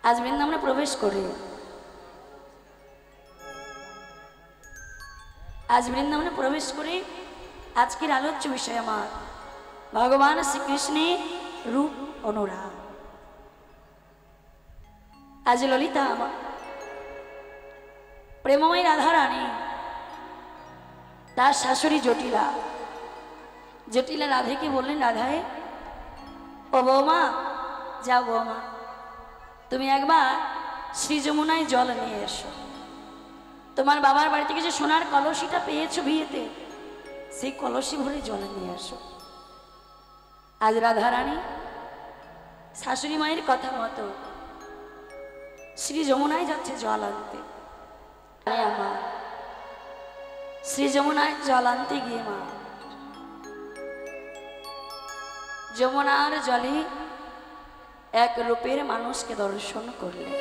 আজ বৃন্দাবনে প্রবেশ করে আজকের আলোচ্য বিষয় আমার ভগবান শ্রীকৃষ্ণের রূপ অনুরাগ। আজ ললিতা প্রেমময়ী রাধারানী তার শাশুড়ি জটিলা রাধেকে বললেন, রাধায় ও বৌমা, যাও বৌমা, তুমি একবার শ্রী যমুনায় জল নিয়ে এসো। তোমার বাবার বাড়ি থেকে যে সোনার কলসিটা পেয়েছো বিয়েতে, সেই কলসি ভরে জল নিয়ে এসো। আজ রাধারানী শাশুড়ি মায়ের কথা মতো শ্রী যমুনায় যাচ্ছে জল আনতে। আমার শ্রী যমুনায় জল আনতে গিয়ে মা যমুনার জলে এক রূপের মানুষকে দর্শন করলেন।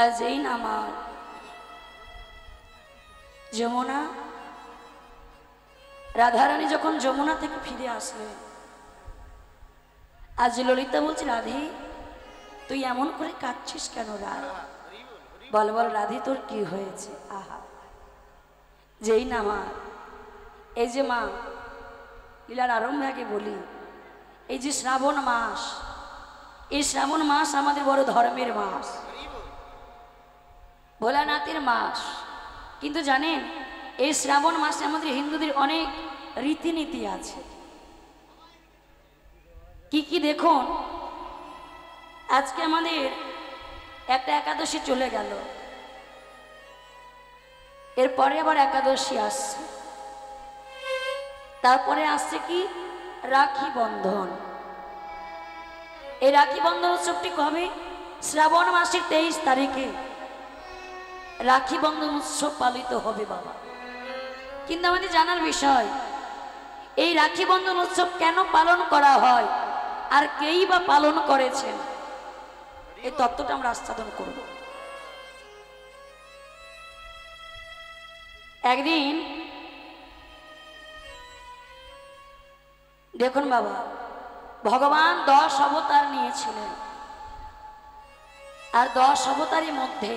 আজ এই নামা যমুনা, রাধারানী যখন যমুনা থেকে ফিরে আসলেন, আজ ললিতা বলছে, রাধে তুই এমন করে কাঁদছিস কেন? বল বল রাধে, তোর কি হয়েছে? আহা, যেই না মা, এই যে মা লীলার আরম্ভে আগে বলি, এই যে শ্রাবণ মাস, এই শ্রাবণ মাস আমাদের বড় ধর্মের মাস, ভোলানাথের মাস। কিন্তু জানেন, এই শ্রাবণ মাসে আমাদের হিন্দুদের অনেক রীতিনীতি আছে। কি কি দেখুন, আজকে আমাদের একটা একাদশী চলে গেল, এরপরে আবার একাদশী আসছে, তারপরে আসছে কি রাখি বন্ধন। এই রাখি বন্ধন উৎসবটি কবে? শ্রাবণ মাসের 23 তারিখে রাখি বন্ধন উৎসব পালিত হবে বাবা। কিন্তু আমাদের জানার বিষয়, এই রাখি বন্ধন উৎসব কেন পালন করা হয় আর কেই বা পালন করেছেন, এই তত্ত্বটা আমরা আস্বাদন করব। একদিন দেখুন বাবা, ভগবান 10 অবতার নিয়েছিলেন, আর 10 অবতারের মধ্যে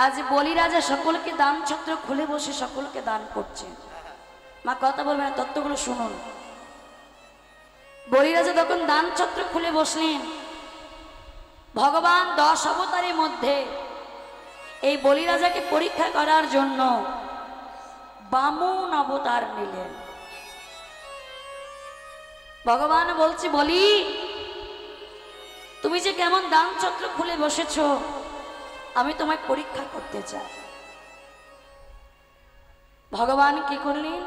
আজ বলিরাজা সকলকে দান ছত্র খুলে বসে সকলকে দান করছে। মা কথা বলবেন না, তত্ত্বগুলো শুনুন। বলিরাজা তখন দান ছত্র খুলে বসলেন, ভগবান 10 অবতারের মধ্যে এই বলিরাজাকে পরীক্ষা করার জন্য বামন অবতার নিলেন। ভগবান বলছে, বলি তুমি যে কেমন দান ছত্র খুলে বসেছো, আমি তোমায় পরীক্ষা করতে চাই। ভগবান কি করলেন?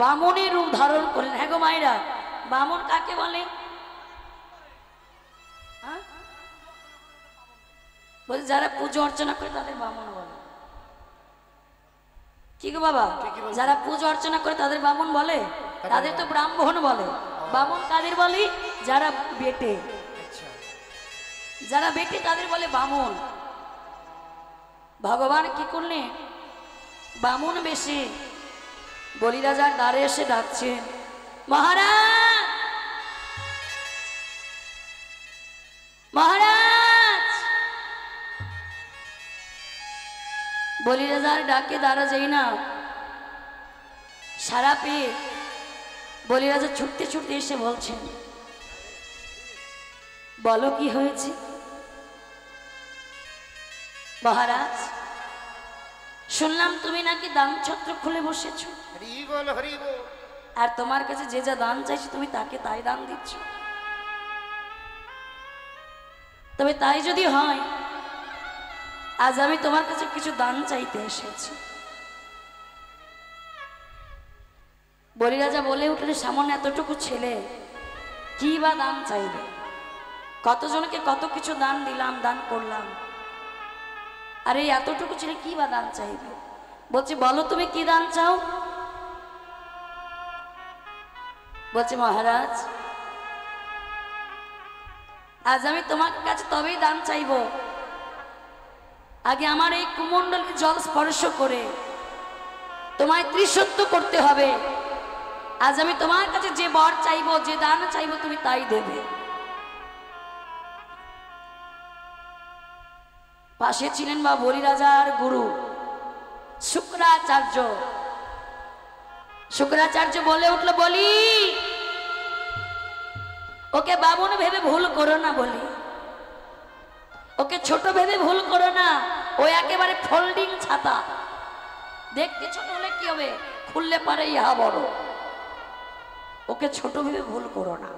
বামনের রূপ ধারণ করলেন। হ্যাঁ গো মায়েরা, বামন কাকে বলে? বলছে যারা পুজো অর্চনা করে তাদের বামন বলে। কি গো বাবা, যারা পুজো অর্চনা করে তাদের বামন বলে? তাদের তো ব্রাহ্মণ বলে। বামন কাদের বলি? যারা বেটে, যারা বেটে তাদের বলে বামন। ভগবান কি করলেন? বামন বেশে বলিরাজার দ্বারে এসে ডাকছেন, মহারাজ মহারাজ। বলিরাজার ডাকে দ্বারা যাই না, সারা পেয়ে বলিরাজা ছুটতে ছুটতে এসে বলছেন, বলো কি হয়েছে? মহারাজ, শুনলাম তুমি নাকি দান ছত্র খুলে বসেছো, আর তোমার কাছে যে যা দান চাইছে তুমি তাকে তাই দান দিচ্ছ। তবে তাই যদি হয়, আজ আমি তোমার কাছে কিছু দান চাইতে এসেছি। বলিরাজা বলে উঠলে, সামান্য এতটুকু ছেলে কি বা দান চাইবে? কতজনকে কত কিছু দান দিলাম, দান করলাম, আর এই এতটুকু ছেলে কি বা দান চাইবে? বলছে, বলো তুমি কি দান চাও? বলছে, মহারাজ, আজ আমি তোমার কাছে তবেই দান চাইব, আগে আমার এই কুমণ্ডলী জল স্পর্শ করে তোমায় ত্রিসত্য করতে হবে, আজ আমি তোমার কাছে যে বর চাইবো, যে দান চাইবো, তুমি তাই দেবে। পাশে ছিলেন বা বলিরাজার গুরু শুক্রাচার্য। শুক্রাচার্য বলে উঠলো, বলি ওকে বামুন ভেবে ভুল করো না, বলি ওকে ছোট ভেবে ভুল করো না। ও একেবারে ফোল্ডিং ছাতা, দেখতে ছোট হলে কি হবে, খুললে পারে ইহা বড়। ওকে ছোট ভেবে ভুল করো না।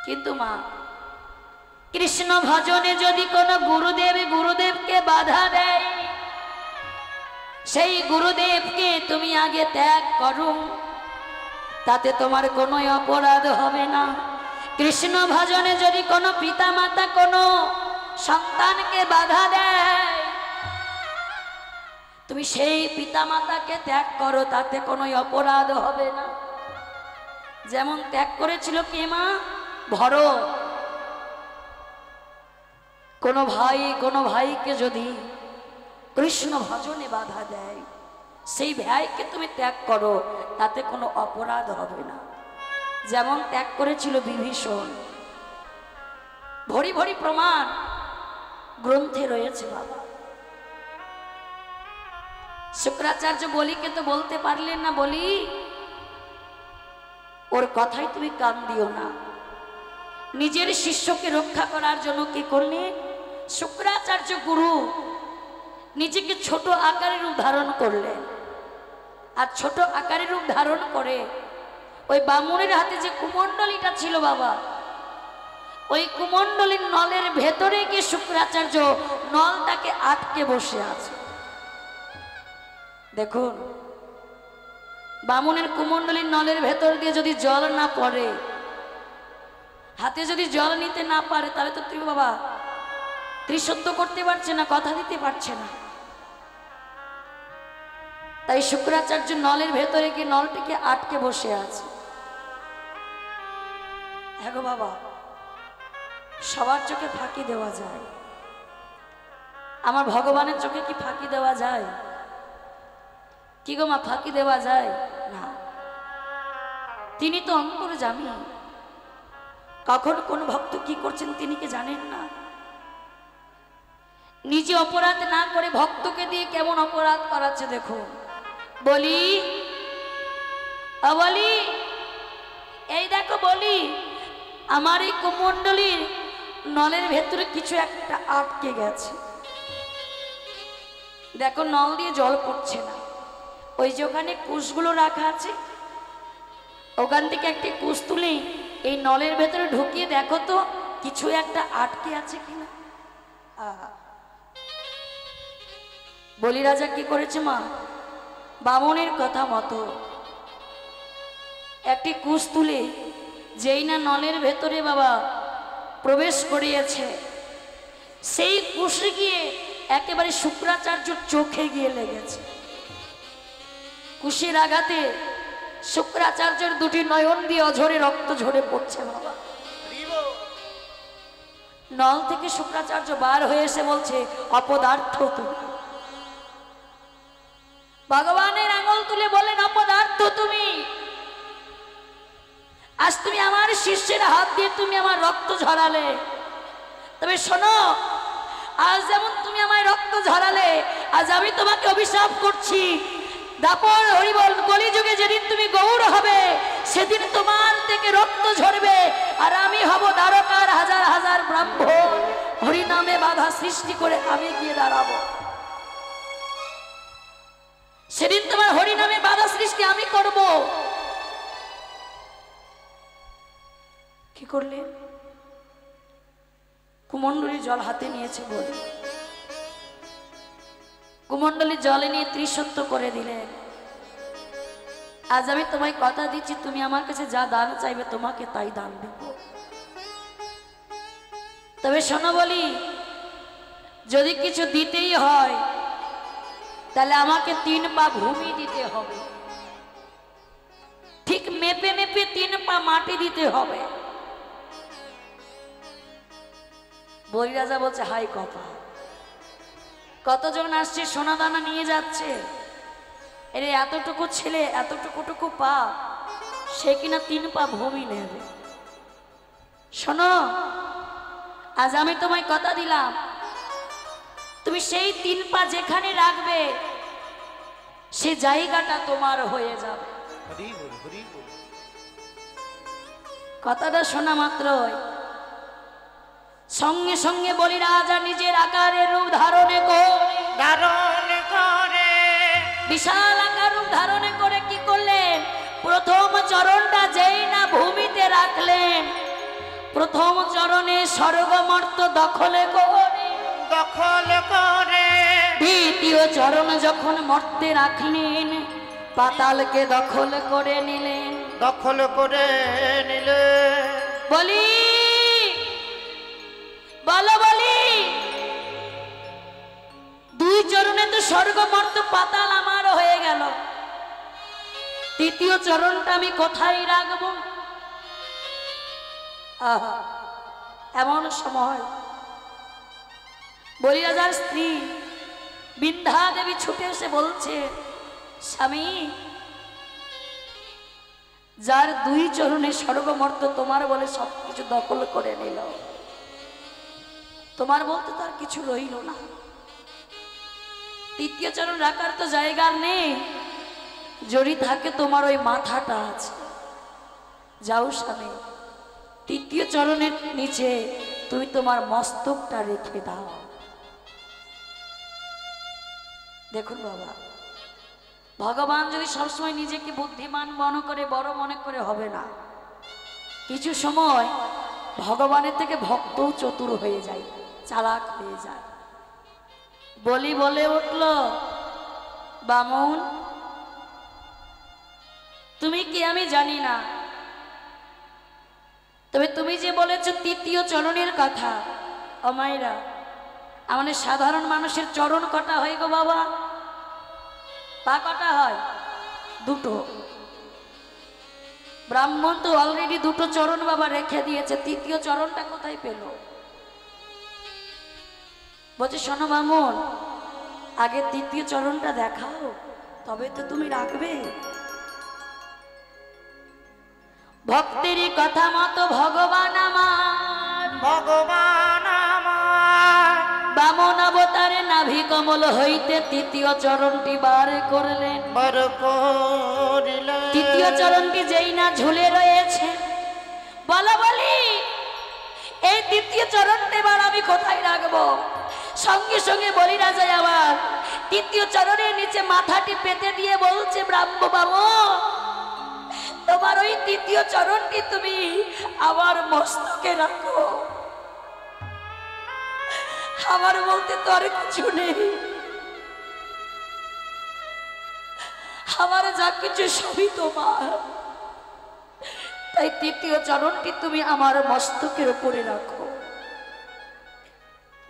কিন্তু মা, কৃষ্ণ ভজনে যদি কোনো গুরুদেবকে বাধা দেয়, সেই গুরুদেবকে তুমি আগে ত্যাগ করো, তাতে তোমার কোনো অপরাধ হবে না। কৃষ্ণ ভজনে যদি কোনো পিতা মাতা কোনো সন্তানকে বাধা দেয়, তুমি সেই পিতা মাতাকে ত্যাগ করো, তাতে কোনো অপরাধ হবে না। যেমন ত্যাগ করেছিল কে মা? ভরত। কোনো ভাইকে যদি কৃষ্ণ ভজনে বাধা দেয়, সেই ভাইকে তুমি ত্যাগ করো, তাতে কোনো অপরাধ হবে না। যেমন ত্যাগ করেছিল বিভীষণ। ভরি ভরি প্রমাণ গ্রন্থে রয়েছে বাবা। শুক্রাচার্য বলিকে তো বলতে পারলেন না, বলি ওর কথাই তুমি কান দিও না। নিজের শিষ্যকে রক্ষা করার জন্য কি করলেন? শুক্রাচার্য গুরু নিজেকে ছোট আকারের রূপ ধারণ করলেন। আর ছোট আকারের রূপ ধারণ করে ওই বামুনের হাতে যে কুমণ্ডলীটা ছিল বাবা, ওই কুমণ্ডলীর নলের ভেতরে গিয়ে শুক্রাচার্য নলটাকে আটকে বসে আছে। দেখুন, বামুনের কুমণ্ডলীর নলের ভেতর দিয়ে যদি জল না পড়ে, হাতে যদি জল নিতে না পারে, তাহলে তো তুই বাবা ত্রিসত্য করতে পারছে না, কথা দিতে পারছে না। তাই শুক্রাচার্য নলের ভেতরে গিয়ে নলটিকে আটকে বসে আছে। হ্যাঁ গো বাবা, সবার চোখে ফাঁকি দেওয়া যায়, আমার ভগবানের চোখে কি ফাঁকি দেওয়া যায়? কি গো মা, ফাঁকি দেওয়া যায় না। তিনি তো অন্তর্যামী, কখন কোন ভক্ত কি করছেন তিনি কি জানেন না? নিজে অপরাধ না করে ভক্তকে দিয়ে কেমন অপরাধ করাচ্ছে দেখুন। বলি বলি, এই দেখো বলি, আমার এই কুমণ্ডলীর নলের ভেতরে কিছু একটা আটকে গেছে। দেখো নল দিয়ে জল পড়ছে না, ওই যে ওখানে কুশগুলো রাখা আছে, ওখান থেকে একটি কুশ তুলে এই নলের ভেতরে ঢুকিয়ে দেখো তো কিছু একটা আটকে আছে কিনা। বলি রাজা কি করেছে মা? বামনের কথা মতো একটি কুশ তুলে যেই না নলের ভেতরে বাবা প্রবেশ করিয়েছে, সেই কুশে গিয়ে একেবারে শুক্রাচার্যর চোখে গিয়ে লেগেছে। কুশের আঘাতে শুক্রাচার্যের দুটি নয়ন দিয়ে অঝরে রক্ত ঝরে পড়ছে বাবা। নল থেকে শুক্রাচার্য বার হয়ে এসে বলছে, অপদার্থ তুমি। ভগবানের আঙুল তুলে বলেন, অপদার্থ তুমি। আজ তুমি আমার শিষ্যের হাত দিয়ে তুমি আমার রক্ত ঝরালে, তবে শোনো, আজ যেমন তুমি আমায় রক্ত ঝরালে, আজ আমি তোমাকে অভিশাপ করছি। দাপর হরিবল কলিযুগে যেদিন তুমি গৌর হবে, সেদিন তোমার থেকে রক্ত ঝরবে, আর আমি হব দ্বারকার হাজার হাজার ব্রাহ্মণ, হরিনামে বাধা সৃষ্টি করে আমি গিয়ে দাঁড়াবো। সেদিন তোমার হরিনামে বাধা সৃষ্টি আমি করব। কি করলে? কুমণ্ডলী জল হাতে নিয়েছে বলে কুমণ্ডলী জলে নিয়ে ত্রিসত্য করে দিলেন। আজ আমি তোমায় কথা দিচ্ছি, তুমি আমার কাছে যা দান চাইবে তোমাকে তাই দান দেব। তবে শোনো বলি, যদি কিছু দিতেই হয় তাহলে আমাকে 3 পা ভূমি দিতে হবে, ঠিক মেপে মেপে 3 পা মাটি দিতে হবে। বলি রাজা বলছে, হাই কপা, কতজন আসছে সোনা দানা নিয়ে যাচ্ছে, এর এতটুকু ছেলে এতটুকু পা, সে কিনা 3 পা ভূমি নেবে। শোনো, আজ আমি তোমায় কথা দিলাম, তুমি সেই 3 পা যেখানে রাখবে সে জায়গাটা তোমার হয়ে যাবে। কথাটা শোনা মাত্রই সঙ্গে সঙ্গে বলি রাজা নিজের আকারের রূপ ধারণ করে বিশাল আকার রূপ ধারণ করে কি করলেন, প্রথম চরণটা যেই না ভূমিতে রাখলেন, প্রথম চরণে স্বর্গমর্ত দখলে করে দ্বিতীয় চরণ যখন মর্তে রাখলেন, পাতালকে দখল করে নিলেন। বলি বলো বলি, 2 চরণে তো স্বর্গমর্ত পাতাল আমার হয়ে গেল, তৃতীয় চরণটা আমি কোথায় রাখবো? আহা, এমন সময় বলি রাজার স্ত্রী বিন্ধ্যা দেবী ছুটে এসে বলছে, স্বামী, যার 2 চরণে স্বর্গমর্ত তোমার বলে সবকিছু দখল করে নিল, তোমার বলতে তার কিছু রইল না, তৃতীয় চরণ রাখার তো জায়গা নেই, যদি থাকে তোমার ওই মাথাটা আছে। যাও স্বামী, তৃতীয় চরণের নিচে তুমি তোমার মস্তকটা রেখে দাও। দেখুন বাবা, ভগবান যদি সবসময় নিজেকে বুদ্ধিমান মনে করে, বড় মনে করে হবে না, কিছু সময় ভগবানের থেকে ভক্তও চতুর হয়ে যায়, চালাক হয়ে যায়। বলি বলে উঠল, বামুন তুমি কি আমি জানি না, তবে তুমি যে বলেছো তৃতীয় চরণের কথা, অমাইরা আমাদের সাধারণ মানুষের চরণ কটা হয় গো বাবা? পা কটা হয়? 2। ব্রাহ্মণ তো অলরেডি 2 চরণ বাবা রেখে দিয়েছে, তৃতীয় চরণটা কোথায় পেল? বলছে, শোনো বামুন, আগে তৃতীয় চরণটা দেখাও, তবে তো তুমি রাখবে। ভক্তেরই কথা মতো ভগবান আমার বামন অবতারে নাভি কমল হইতে তৃতীয় চরণটি বার করলেন। তৃতীয় চরণটি যেই না ঝুলে রয়েছে, বলা বলি এই তৃতীয় চরণটা এবার আমি কোথায় রাখবো? সঙ্গে সঙ্গে বলি রাজা আবার তৃতীয় চরণের নিচে মাথাটি পেতে দিয়ে বলছে, ব্রাহ্ম বাবু, তোমার ওই তৃতীয় চরণটি তুমি আমার মস্তকে রাখো, আমার বলতে তো আর কিছু নেই, আমার যা কিছু সবই তোমার, তাই তৃতীয় চরণটি তুমি আমার মস্তকের উপরে রাখো।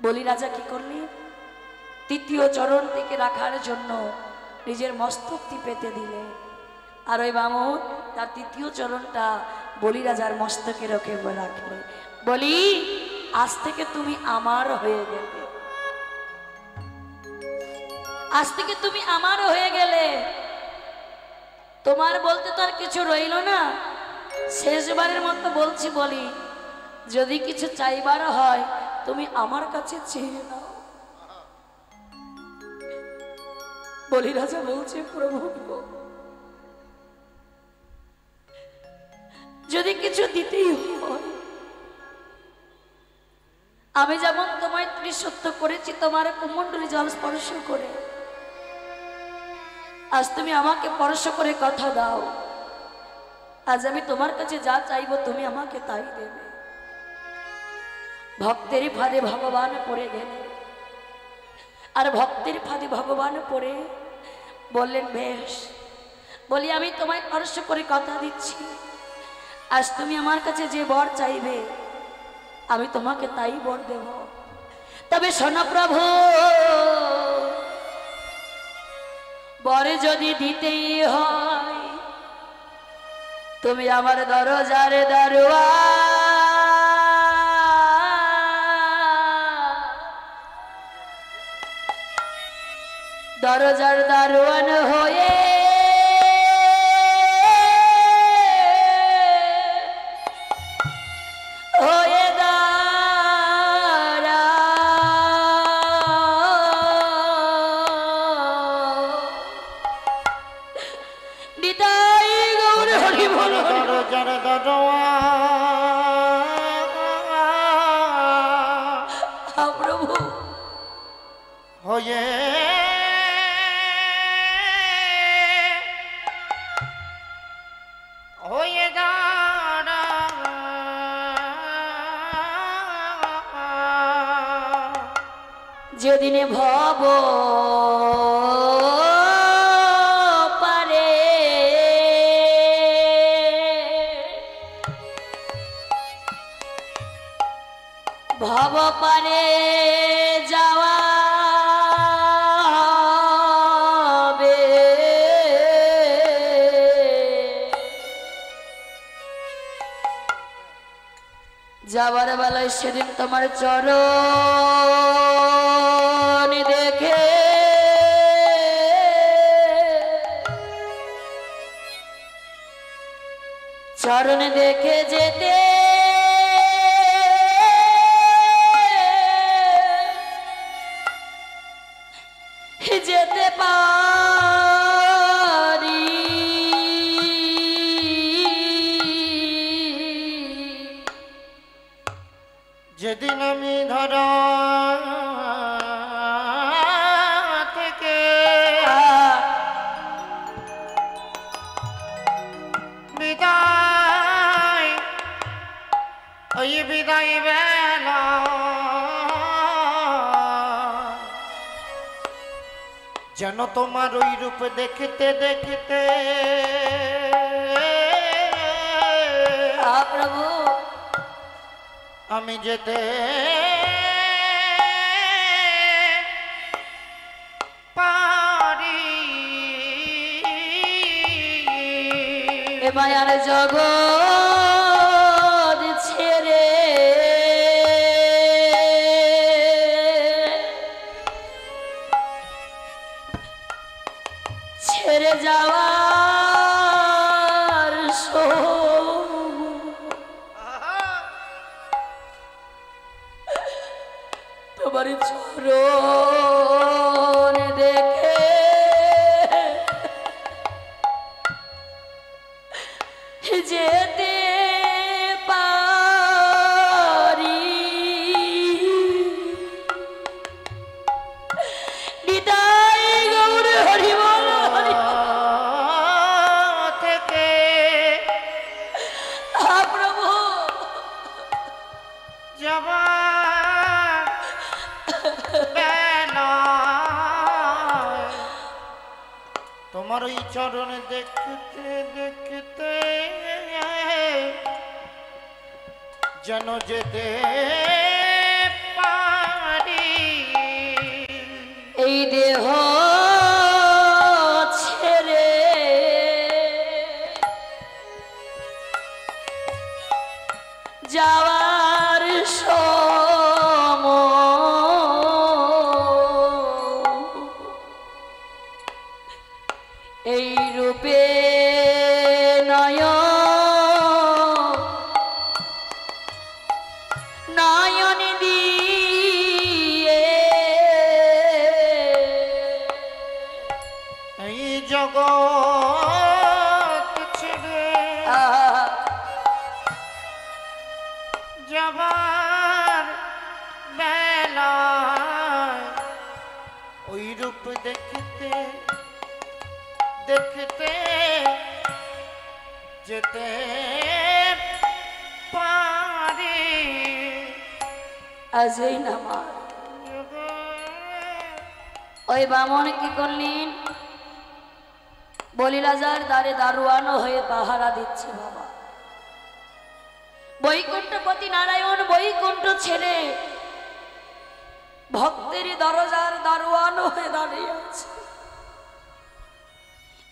বলি রাজা কি করলেন, তৃতীয় চরণটিকে রাখার জন্য নিজের মস্তকটি পেতে দিলে, আর ওই বামুন তার তৃতীয় চরণটা বলি রাজার মস্তকের ওকে রাখলে। বলি, আজ থেকে তুমি আমার হয়ে গেলে, আজ থেকে তুমি আমার হয়ে গেলে, তোমার বলতে তো আর কিছু রইল না। শেষবারের মতো বলছি, বলি যদি কিছু চাইবার হয় তুমি আমার কাছে চেয়ে নাও। বলি রাজা বলছে, প্রভু যদি কিছু দিতেই হয়, আমি যেমন তোমায় ত্রিসত্য করেছি তোমার কুমণ্ডলী জল স্পর্শ করে, আজ তুমি আমাকে স্পর্শ করে কথা দাও, আজ আমি তোমার কাছে যা চাইবো তুমি আমাকে তাই দেবে। ভক্তের ফাঁদে ভগবান পড়ে গেলে, আর ভক্তের ফাঁদে ভগবান পড়ে বললেন, বেশ, বলি আমি তোমায় স্পর্শ করে কথা দিচ্ছি, আজ তুমি আমার কাছে যে বর চাইবে আমি তোমাকে তাই বর দেব। তবে শোনো প্রভু, বরে যদি দিতেই হয় তুমি আমার দরজার দরওয়া, দরজার দারোয়ান হয়ে যেদিনে ভব পারে ভব পারে যাওয়া হবে, যাবার বেলায় সেদিন তোমার চরণ দেখে চরণ দেখে যেতে যেতে পারি, যেদিন আমি ধরা থেকে বিদায়, ওই বিদায় বেলা যেন তোমার ওই রূপ দেখতে দেখতে প্রভু আমি যেতে পারি, এ মায়ার জগৎ ছেড়ে ছেড়ে যাওয়ার তোমার চরণ দেখে যেতে পারি, নিতাই গৌর হরি বল হরি থেকে প্রভু যাবার বেলায় তোমার ওই চরণ দেখতে দেখতে যেন যেতে পারি, এই দেহ ছেড়ে যাওয়ার সময় এই রূপে নয়ন দিয়ে এই জগৎ ছেড়ে যাবার বেলায় ওই রূপ দেখতে দেখতে যেতে পারি, আজই নামা ওই বামন কি করলেন, বলি রাজার দ্বারে দারোয়ানো হয়ে পাহারা দিচ্ছে। বাবা বৈকুণ্ঠপতি নারায়ণ বৈকুণ্ঠ ছেড়ে ভক্তের দরজার দারোয়ানো হয়ে দাঁড়িয়ে আছে।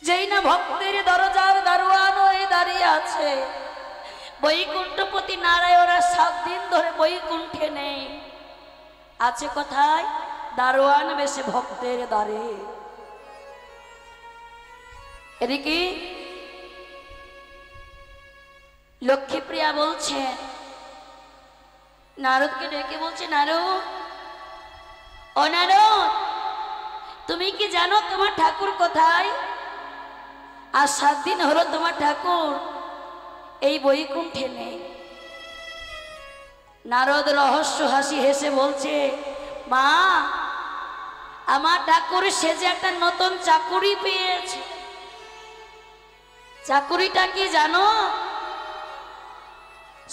যেই না ভক্তের দরজার দারোয়ানো হয়ে দাঁড়িয়ে আছে, বৈকুণ্ঠপতি নারায়ণ 7 দিন ধরে বৈকুণ্ঠে নেই, আছে কোথায়? দারোয়ান বেশে ভক্তের দ্বারে। এদিকে লক্ষ্মীপ্রিয়া বলছে, নারদকে ডেকে বলছে, নারদ ও নারদ, তুমি কি জানো তোমার ঠাকুর কোথায়? আর 7 দিন হলো তোমার ঠাকুর এই বৈকুণ্ঠে নেই। নারদ রহস্য হাসি হেসে বলছে, মা আমার ঠাকুর সেজে একটা নতুন চাকুরি পেয়েছে। চাকুরিটা কি জানো?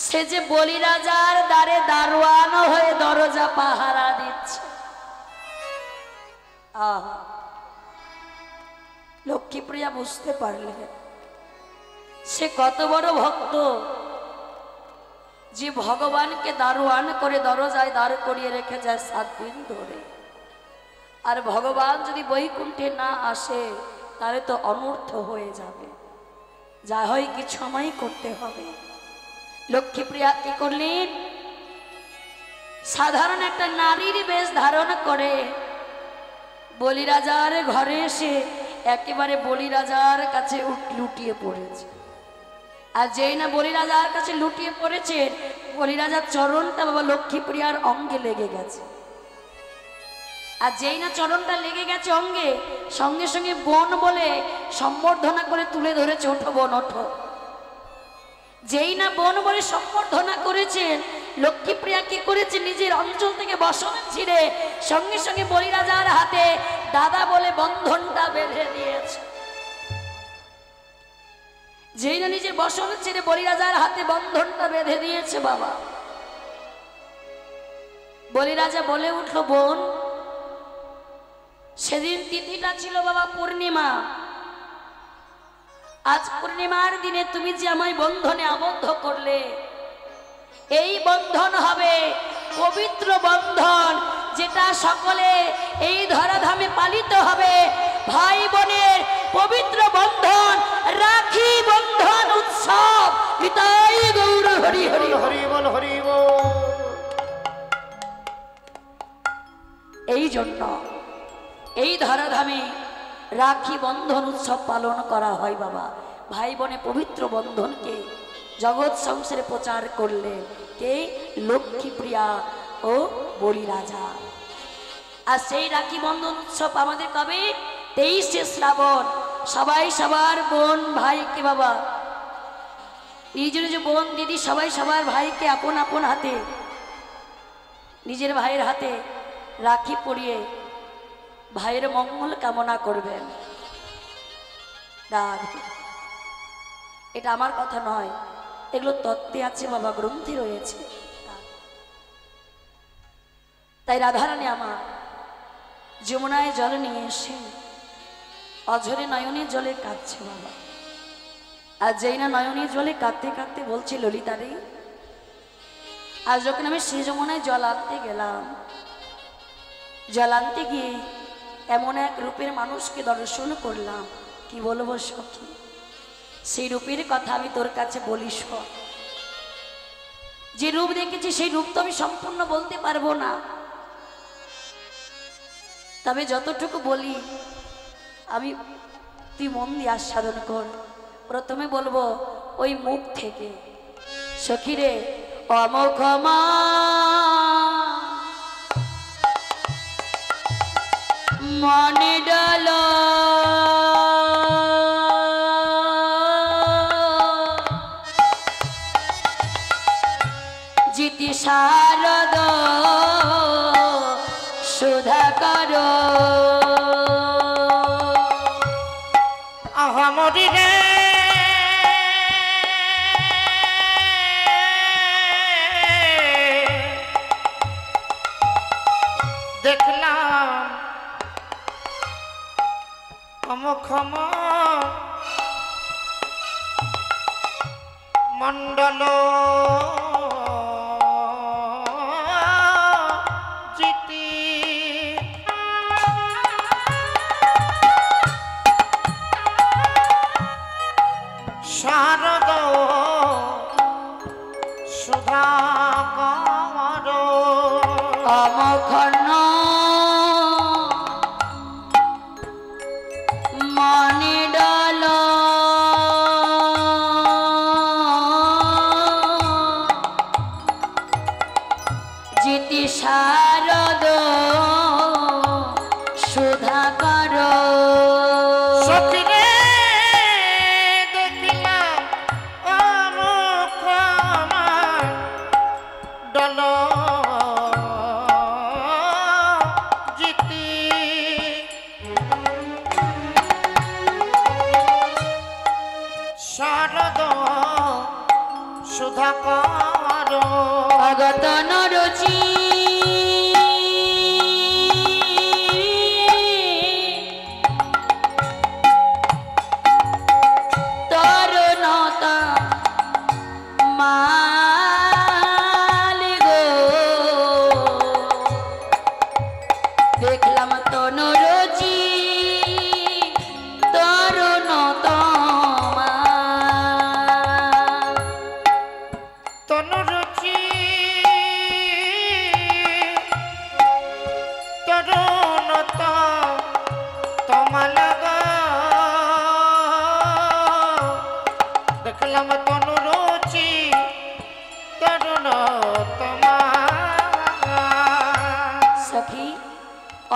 সে যে বলি রাজার দ্বারে দারোয়ান হয়ে দরজা পাহারা দিচ্ছে। আহা, লক্ষ্মীপ্রিয়া বুঝতে পারলে সে কত বড় ভক্ত, যে ভগবানকে দারোয়ান করে দরজায় দাঁড় করিয়ে রেখে যায় 7 দিন ধরে। আর ভগবান যদি বৈকুণ্ঠে না আসে তাহলে তো অনর্থ হয়ে যাবে, যা হয় কিছু আমায় করতে হবে। লক্ষ্মীপ্রিয়া কি করলেন? সাধারণ একটা নারীর বেশ ধারণ করে বলিরাজার ঘরে এসে একেবারে বলিরাজার কাছে লুটিয়ে পড়েছে। আর যেই না বলিরাজার কাছে লুটিয়ে পড়েছে, বলিরাজার চরণটা বাবা লক্ষ্মীপ্রিয়ার অঙ্গে লেগে গেছে। আর যেই না চরণটা লেগে গেছে অঙ্গে, সঙ্গে সঙ্গে বোন বলে সম্বর্ধনা করে তুলে ধরেছে, ওঠো বোন ওঠো। যেই না বোন বলে সম্বর্ধনা করেছেন, লক্ষ্মীপ্রিয়া কি করেছে? নিজের অঞ্চল থেকে বসন ছিঁড়ে সঙ্গে সঙ্গে বলিরাজার হাতে দাদা বলে বন্ধনটা বেঁধে দিয়েছে। যেই না নিজের বসন ছেড়ে বলিরাজার হাতে বন্ধনটা বেঁধে দিয়েছে বাবা, বলিরাজা বলে উঠল, বোন সেদিন তিথিটা ছিল বাবা পূর্ণিমা, আজ পূর্ণিমার দিনে তুমি যে আমায় বন্ধনে আবদ্ধ করলে, এই বন্ধন হবে পবিত্র বন্ধন, যেটা সকলে এই ধরাধামে পালিত হবে। ভাই বোনের পবিত্র বন্ধন, রাখি বন্ধন উৎসব। নিতাই গৌর হরি হরি হরি বল হরি বল। এই জন্য এই ধরাধামে রাখি বন্ধন উৎসব পালন করা হয় বাবা। ভাই বোনে পবিত্র বন্ধনকে জগৎ সংসারে প্রচার করলেন কে? লক্ষ্মীপ্রিয়া ও বলিরাজা। আর সেই রাখি বন্ধন উৎসব আমাদের কবে? 23শে শ্রাবণ। সবাই সবার বোন ভাইকে বাবা, নিজ নিজ বোন দিদি সবাই সবার ভাইকে আপন আপন হাতে, নিজের ভাইয়ের হাতে রাখি পরিয়ে ভাইয়ের মঙ্গল কামনা করবেন। এটা আমার কথা নয়, এগুলো তত্ত্বে আছে বাবা, গ্রন্থে রয়েছে। তাই রাধারানী আমার যমুনায় জল নিয়ে এসে অঝরে নয়নের জলে কাঁদছে বাবা। আর যেই না নয়নের জলে কাঁদতে কাঁদতে বলছে, ললিতা রে, আজ যখন আমি সে যমুনায় জল আনতে গেলাম, জল আনতে গিয়ে এমন এক রূপের মানুষকে দর্শন করলাম, কি বলবো সখী, সেই রূপের কথা আমি তোর কাছে বলি শোন। যে রূপ দেখেছি সেই রূপ তো আমি সম্পূর্ণ বলতে পারবো না, তবে যতটুকু বলি আমি, তুই মন দিয়ে আস্বাদন কর। প্রথমে বলবো ওই মুখ থেকে, সখীরে অমোঘ মা মনে ডাল জিতি শারদ সুধাকর আহামরি রে দেখলাম অমুখম মণ্ডল জিতি শারদ সুধাকর অমখন্ন মনে ডাল জিতি শারদ সুধাকর সখিরে দেখিলাম অমুখ ডল জিতি শারদ সুধাকর অগত নরচি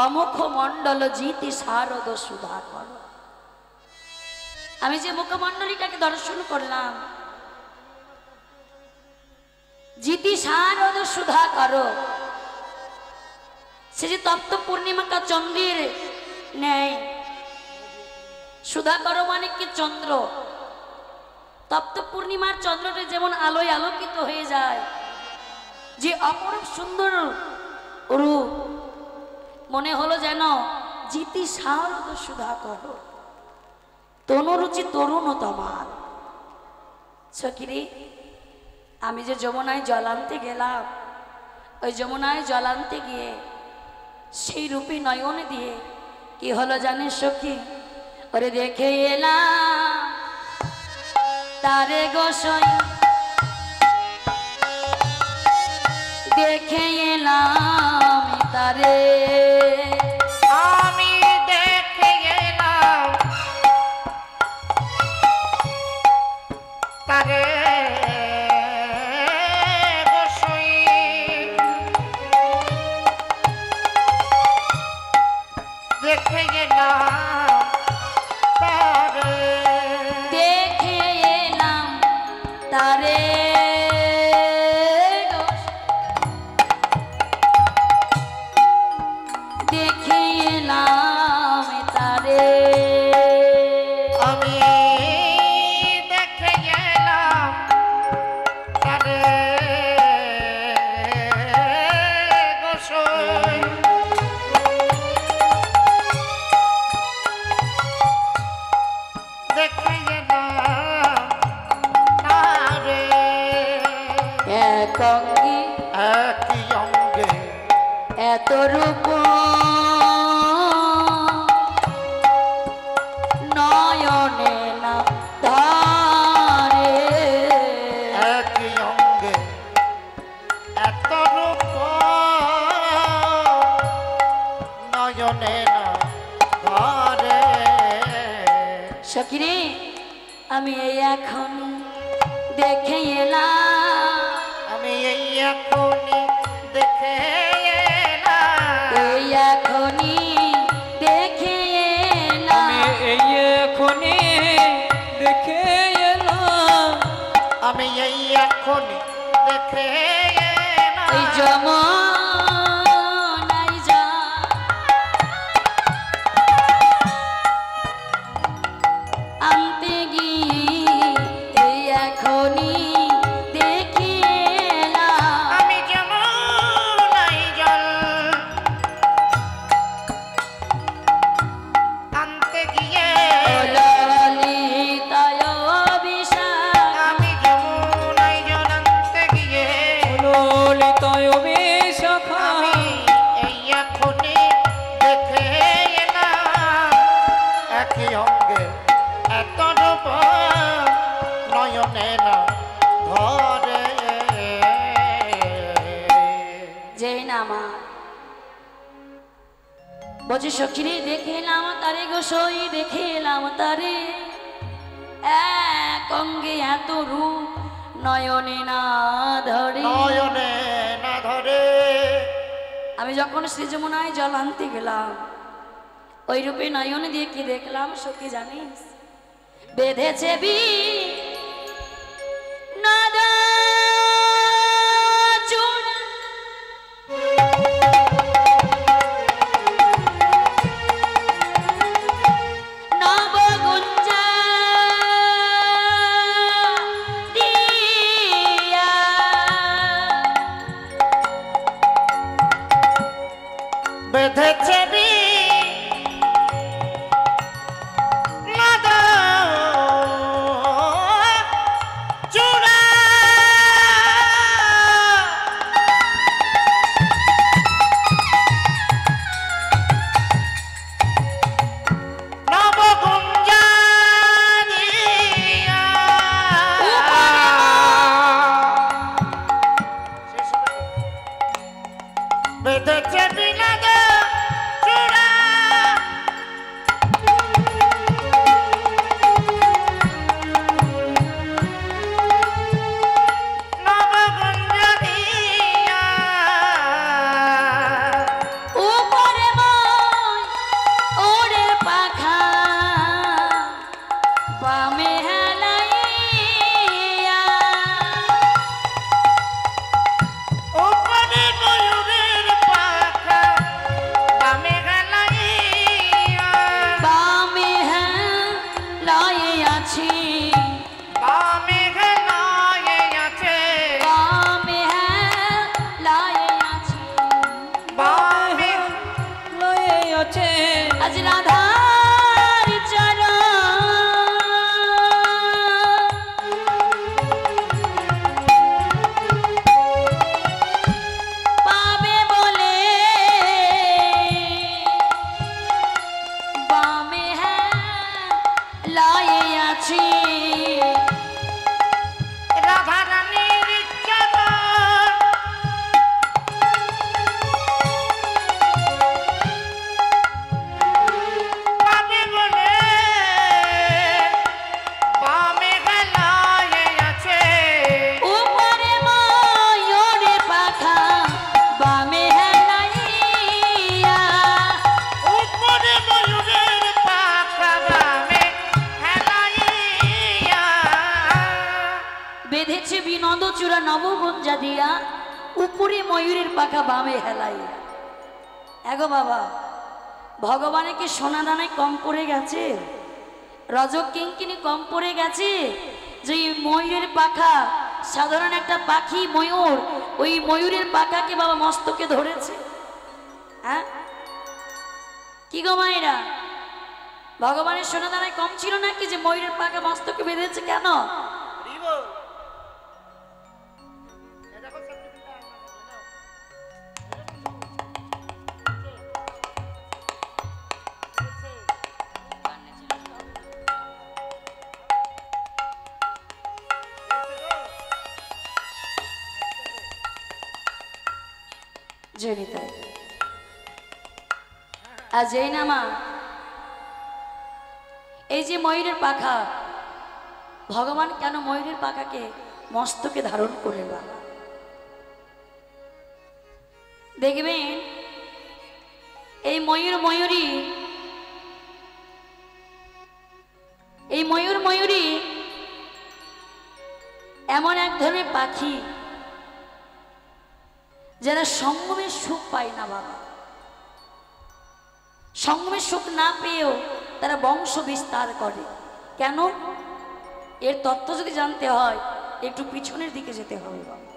অমুখ মণ্ডল জিতি শারদ সুধা কর। আমি যে মুখমণ্ডলীটাকে দর্শন করলাম, জিতি শারদ সুধা কর, সে যে তপ্ত পূর্ণিমাকা চন্দ্রের ন্যায়। সুধা করো মানে কি? চন্দ্র। তপ্ত পূর্ণিমার চন্দ্রটা যেমন আলোয় আলোকিত হয়ে যায়, যে অপরূপ সুন্দর রূপ, মনে হলো যেন জিতি শারদ সুধা করো, তনুরুচি তরুণ তোমার। সখিরে, আমি যে যমুনায় জল আনতে গেলাম, ওই যমুনায় জল আনতে গিয়ে সেই রূপী নয়ন দিয়ে কি হলো জানিস সখী? ওরে দেখে এলাম তারে গোসাই, দেখে এলাম তারে, আমি দেখে গেলাম তারে গোসাই, দেখে গেলাম তারে, দেখে এলাম তারে, দেখে এলাম তারে, আমি দেখে গেলাম তারে গোসাই, দেখে গেলাম তারে, এক অঙ্গে একই অঙ্গে এত রূপ, নয়নে না ধারে, একই অঙ্গে এত রূপ, নয়নে না ধরে। সখিরে, আমি এই এখন দেখে এলাম, আমি এই এখনই দেখে এলাম, এই এখনই দেখে এলাম, এই এখনই দেখে এলাম, আমি এই এখনই দেখে এলাম, এই যমুনায় যা আনতে গিয়ে এই এখনই দেখে এলাম, আমি যমুনায় জল আনতে গিয়ে, ললিতায় বিশাখ, আমি যমুনায় জল আনতে গিয়ে, ললিতায় বিশাখা, আমি এই এখনই দেখে এলাম, একই অঙ্গে এত রূপ, নয়নে না ধরে। যেই না মা বলছি সখিরে, দেখে এলাম তারে গোসাই, দেখে এলাম তারে, এক অঙ্গে এত রূপ, নয়নে না ধরে। নয়নে না ধরে। আমি যখন শ্রী যমুনায় জল আনতে গেলাম, ওই রূপে নয়নে দিয়ে কি দেখলাম সখী জানিস? বেঁধেছে বি নাদা চূড়, নবগুঞ্জা দিয়া, বেঁধেছে বি নাদা চূড়া, নবগুঞ্জা দিয়া। বেঁধেছে বি নাদা চূড়া, নবগুঞ্জা দিয়া। উপরে মা তোরা নবগঞ্জা দিয়া উপরে ময়ূরের পাখা বামে হেলাইয়া। এগো বাবা, ভগবানের কি সোনা দানায় কম পড়ে গেছে? রজক কিঙ্কিনি কম পড়ে গেছে যে ময়ূরের পাখা? সাধারণ একটা পাখি ময়ূর, ওই ময়ূরের পাখাকে বাবা মস্তকে ধরেছে। হ্যাঁ কি গো মায়েরা, ভগবানের সোনা দানায় কম ছিল নাকি যে ময়ূরের পাখা মস্তকে বেঁধেছে? কেন? আর যেই না মা, এই যে ময়ূরের পাখা, ভগবান কেন ময়ূরের পাখাকে মস্তকে ধারণ করে? বাবা দেখবেন এই ময়ূরী, এই ময়ূরী এমন এক ধরনের পাখি যারা সঙ্গমের সুখ পায় না বাবা। সঙ্গমের সুখ না পেয়েও তারা বংশ বিস্তার করে। কেন? এর তত্ত্ব যদি জানতে হয় একটু পিছনের দিকে যেতে হবে বাবা।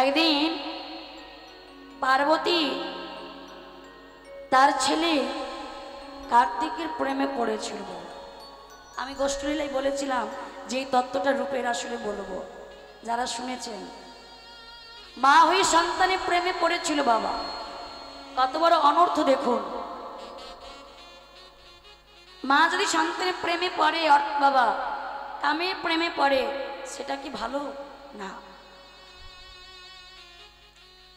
একদিন পার্বতী তার ছেলে কার্তিকের প্রেমে পড়েছিল। আমি গোষ্ঠীলাই বলেছিলাম যে এই তত্ত্বটা রূপের আসলে বলবো, যারা শুনেছেন। মা হয়ে সন্তানের প্রেমে পড়েছিল বাবা। কত বড় অনর্থ দেখুন। মা যদি সন্তানের প্রেমে পড়ে বাবা, কামের প্রেমে পড়ে, সেটা কি ভালো? না।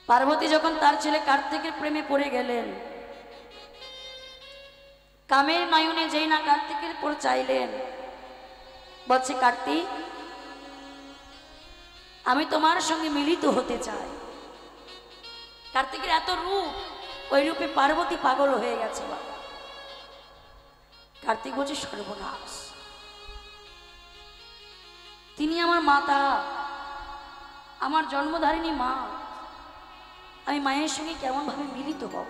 পার্বতী যখন তার ছেলে কার্তিকের প্রেমে পড়ে গেলেন, কামের নয়নে যেই না কার্তিকের উপর চাইলেন, বলছে কার্তিক আমি তোমার সঙ্গে মিলিত হতে চাই। কার্তিকের এত রূপ, ওই রূপে পার্বতী পাগল হয়ে গেছে বাবা। কার্তিক বলছে সর্বনাশ, তিনি আমার মাতা, আমার জন্মধারিণী মা, আমি মায়ের সঙ্গে কেমন ভাবে মিলিত হব?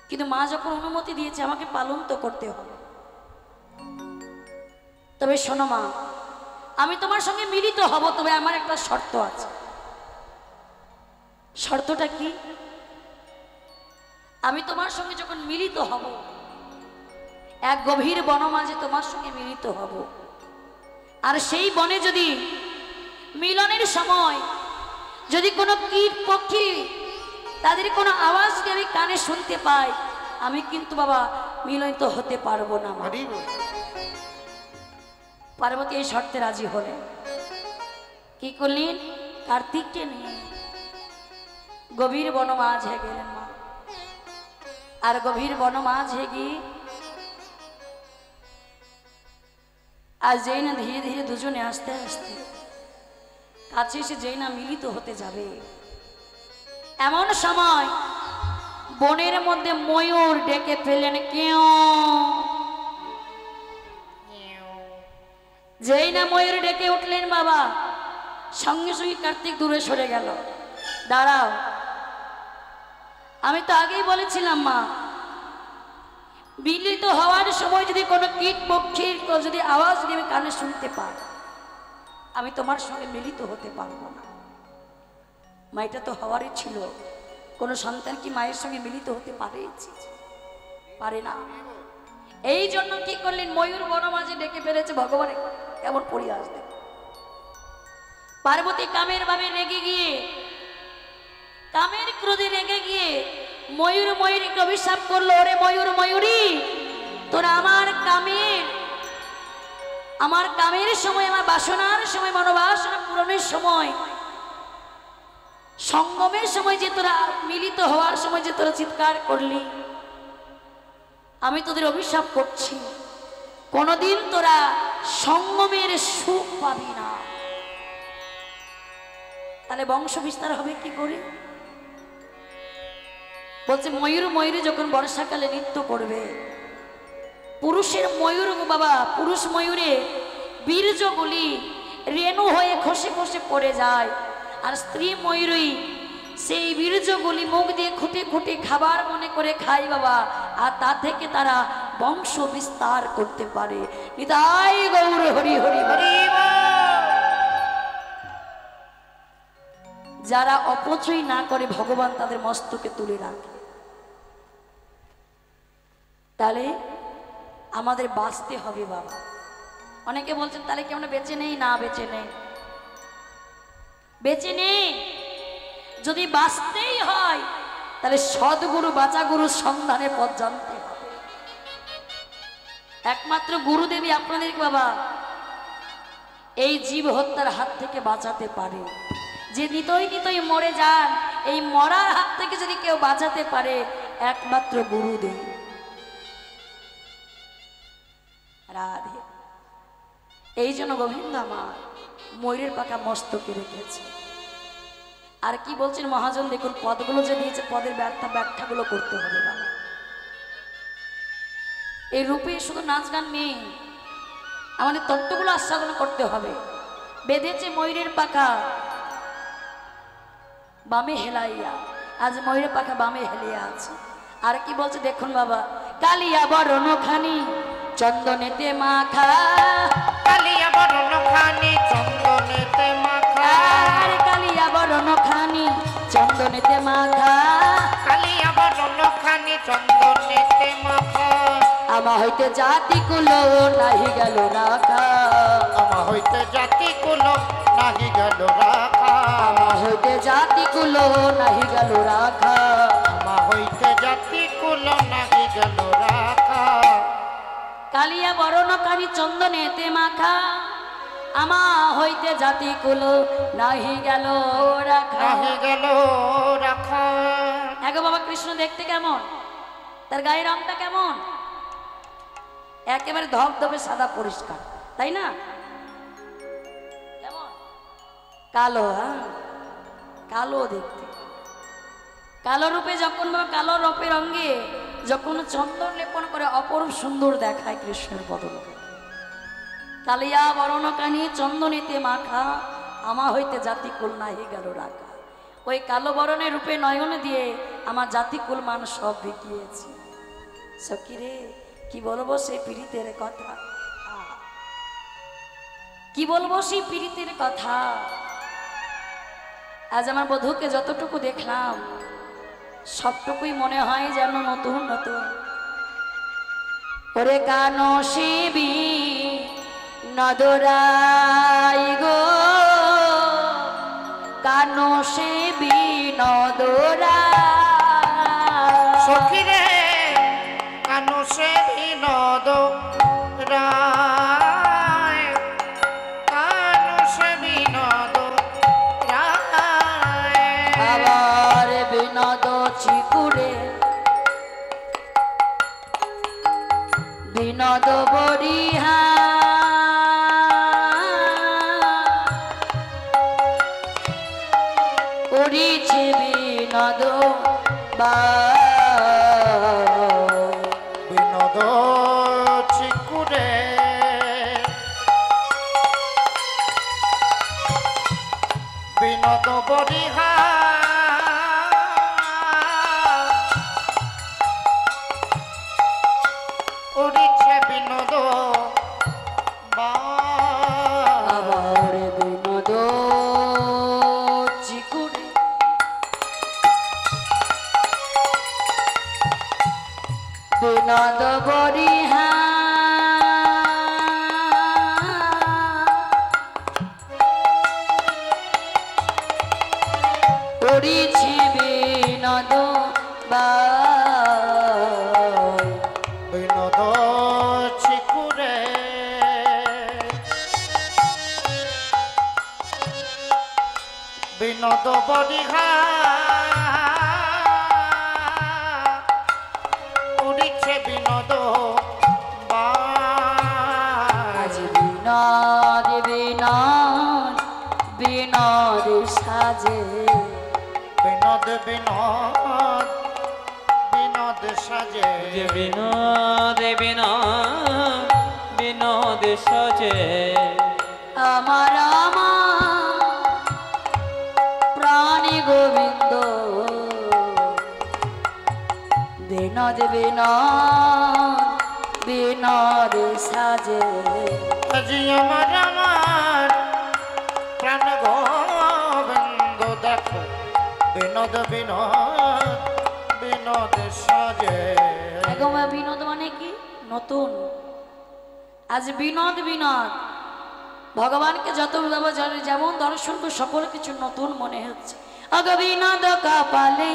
কিন্তু মা যখন অনুমতি দিয়েছে আমাকে পালন তো করতে হবে। তবে শোনো মা, আমি তোমার সঙ্গে মিলিত হব, তবে আমার একটা শর্ত আছে। শর্তটা কি? আমি তোমার সঙ্গে যখন মিলিত হব, এক গভীর বন মাঝে তোমার সঙ্গে মিলিত হব, আর সেই বনে যদি মিলনের সময় যদি কোনো কীট পক্ষী তাদের কোনো আওয়াজ আমি কানে শুনতে পাই, আমি কিন্তু বাবা মিলিত হতে পারবো না। পার্বতী এই শর্তে রাজি হলেন। কি করলেন? কার্তিককে নিয়ে গভীর বন মাঝে গেলেন মা। আর গভীর বন মাঝে গিয়ে আর যেই না ধীরে ধীরে দুজনে আস্তে আস্তে কাছে এসে যেই না মিলিত হতে যাবে, এমন সময় বনের মধ্যে ময়ূর ডেকে ফেলেন। কেউ যেই না ময়ূর ডেকে উঠলেন বাবা, সঙ্গে সঙ্গে কার্তিক দূরে সরে গেল। দাঁড়াও, আমি তো আগেই বলেছিলাম মা, মিলিত হওয়ার সময় যদি কোনো কীট পক্ষীর যদি আওয়াজ যদি আমি কানে শুনতে পাই, আমি তোমার সঙ্গে মিলিত হতে পারবো না। মা, এটা তো হওয়ারই ছিল। কোনো সন্তান কি মায়ের সঙ্গে মিলিত হতে পারে? পারে না। এই জন্য কি করলেন? ময়ূর বনমাঝে ডেকে ফেলেছে। ভগবান কেমন পরিহাস দেখ। পার্বতী কামের ভাবে রেগে গিয়ে, কামের ক্রোধে রেগে গিয়ে ময়ূরীকে অভিশাপ করলো, ওরে ময়ূরী, তোরা আমার কামের সময়, আমার বাসনার সময়, মনোবাসনা পূরণের সময়, সঙ্গমের সময় যে তোরা মিলিত হওয়ার সময় যে তোরা চিৎকার করলি, আমি তোদের অভিশাপ করছি, কোনদিন তোরা সঙ্গমের সুখ পাবি না। তাহলে বংশ বিস্তার হবে কি করে? বলছে ময়ূরী যখন বর্ষাকালে নৃত্য করবে, পুরুষের ময়ূর বাবা, পুরুষ ময়ূরে বীর্যগুলি রেণু হয়ে খসে খসে পড়ে যায়, আর স্ত্রী ময়ূরী সেই বীর্যগুলি মুখ দিয়ে খুঁটে খুঁটে খাবার মনে করে খায় বাবা, আর তা থেকে তারা বংশ বিস্তার করতে পারে। নিতাই গৌর হরি হরি হরি। যারা অপচয় না করে ভগবান তাদের মস্তকে তুলে রাখে। তাহলে আমাদের বাঁচতে হবে বাবা। অনেকে বলছেন তাহলে কি আমরা বেঁচে নেই? না, বেঁচে নেই, বেঁচে নেই। যদি বাঁচতেই হয় তাহলে সদ্গুরু বাঁচাগুরুর সন্ধানে পথ জানতে হবে। একমাত্র গুরুদেবী আপনাদেরকে বাবা এই জীব হত্যার হাত থেকে বাঁচাতে পারে। যে নিতই নিতই মরে যান, এই মরার হাত থেকে যদি কেউ বাঁচাতে পারে একমাত্র গুরুদেব। রাধে। এই জন্য গোবিন্দ আমার ময়ূরের পাখা মস্তকে রেখেছে। আর কি বলছেন মহাজন, দেখুন পদগুলো যে দিয়েছে, পদের ব্যাখ্যাগুলো করতে হবে বাবা। এই রূপে শুধু নাচ গান নেই, আমাদের তত্ত্বগুলো আস্বাদন করতে হবে। বেঁধেছে ময়ূরের পাখা বামে হেলাইয়া, আজ ময়ূরের পাখা বামে হেলিয়া আছে। আর কি বলছে দেখুন বাবা, কালিয়া বরণ খানি চন্দনেতে মাখা, কালিয়া বরণ খানি চন্দনেতে মাখা, আর কালিয়া বরণ খানি চন্দনেতে মাখা, কালিয়া বরণ খানি চন্দনেতে মাখা, আমা হইতে জাতি কুলো নাহি গেল রাখা, আমা হইতে জাতি কুলো নাহি গেল রাখা, আমা হইতে জাতি কুলো নাহি গেল রাখা, আমা হইতে জাতি কুলো নাহি গেল রাখা। কালিয়া বরণ খানি চন্দনেতে মাখা, আমা হইতে জাতি কুলো নাহি গেল রাখা, নাহি গেল রাখা। এগো বাবা কৃষ্ণ দেখতে কেমন? তার গায়ের রংটা কেমন? একেবারে ধবধবে সাদা পরিষ্কার, তাই না? কেমন? কালো, হ্যাঁ কালো দেখতে। কালো রূপে যখন বাবা কালো রূপের অঙ্গে যখন চন্দন লেপন করে অপরূপ সুন্দর দেখায় কৃষ্ণের বদনকে। কালিয়া বরণ কানি চন্দনেতে মাখা, আমা হইতে জাতিকুল নাহি গেল রাখা। ওই কালো বরণের রূপে নয়ন দিয়ে আমার জাতিকুল মান সব বিকিয়েছে। সখী রে, কি বলবো সেই পীড়িতের কথা, কি বলবো সেই পীড়িতের কথা। আজ আমার বধূকে যতটুকু দেখলাম সবটুকুই মনে হয় যেন নতুন নতুন। ওরে কানো শিবি নদরাই গো, কানো শিবি নদরা, সখী রে কানু সে বিনোদ রায়, কানু সে বিনোদ রায়, আবার বিনোদ চিকুরে বিনোদ বরিহা, উড়িছে বিনোদ বা, বিনোদ চিকুরে বিনোদ বরিহা, উড়িছে বিনোদ বা, আবার বিনোদ চিকুরে বিনোদ বরিহা, উড়িছে বিনোদ বা, বিনোদ চিকুরে বিনোদ বরিহা, উড়িছে বিনোদ বা, আজ বিনোদ বিনোদ বিনোদ সাজে, বিনোদ বিনোদ বিনোদ সাজে, যে বিনোদ বিনোদ বিনোদ বিনোদ সাজে আমার প্রাণী গোবিন্দ বিনোদ বিনোদ বিনোদ সাজে আজি আমার প্রাণ গোবিন্দ দেখো বিনোদ বিনোদ বিনোদ সাজে। একবার বিনোদ মানে কি নতুন। আজ বিনোদ বিনোদ ভগবানকে যত যেমন দর্শন করে সকল কিছু নতুন মনে হচ্ছে। অগ বিনোদ কপালে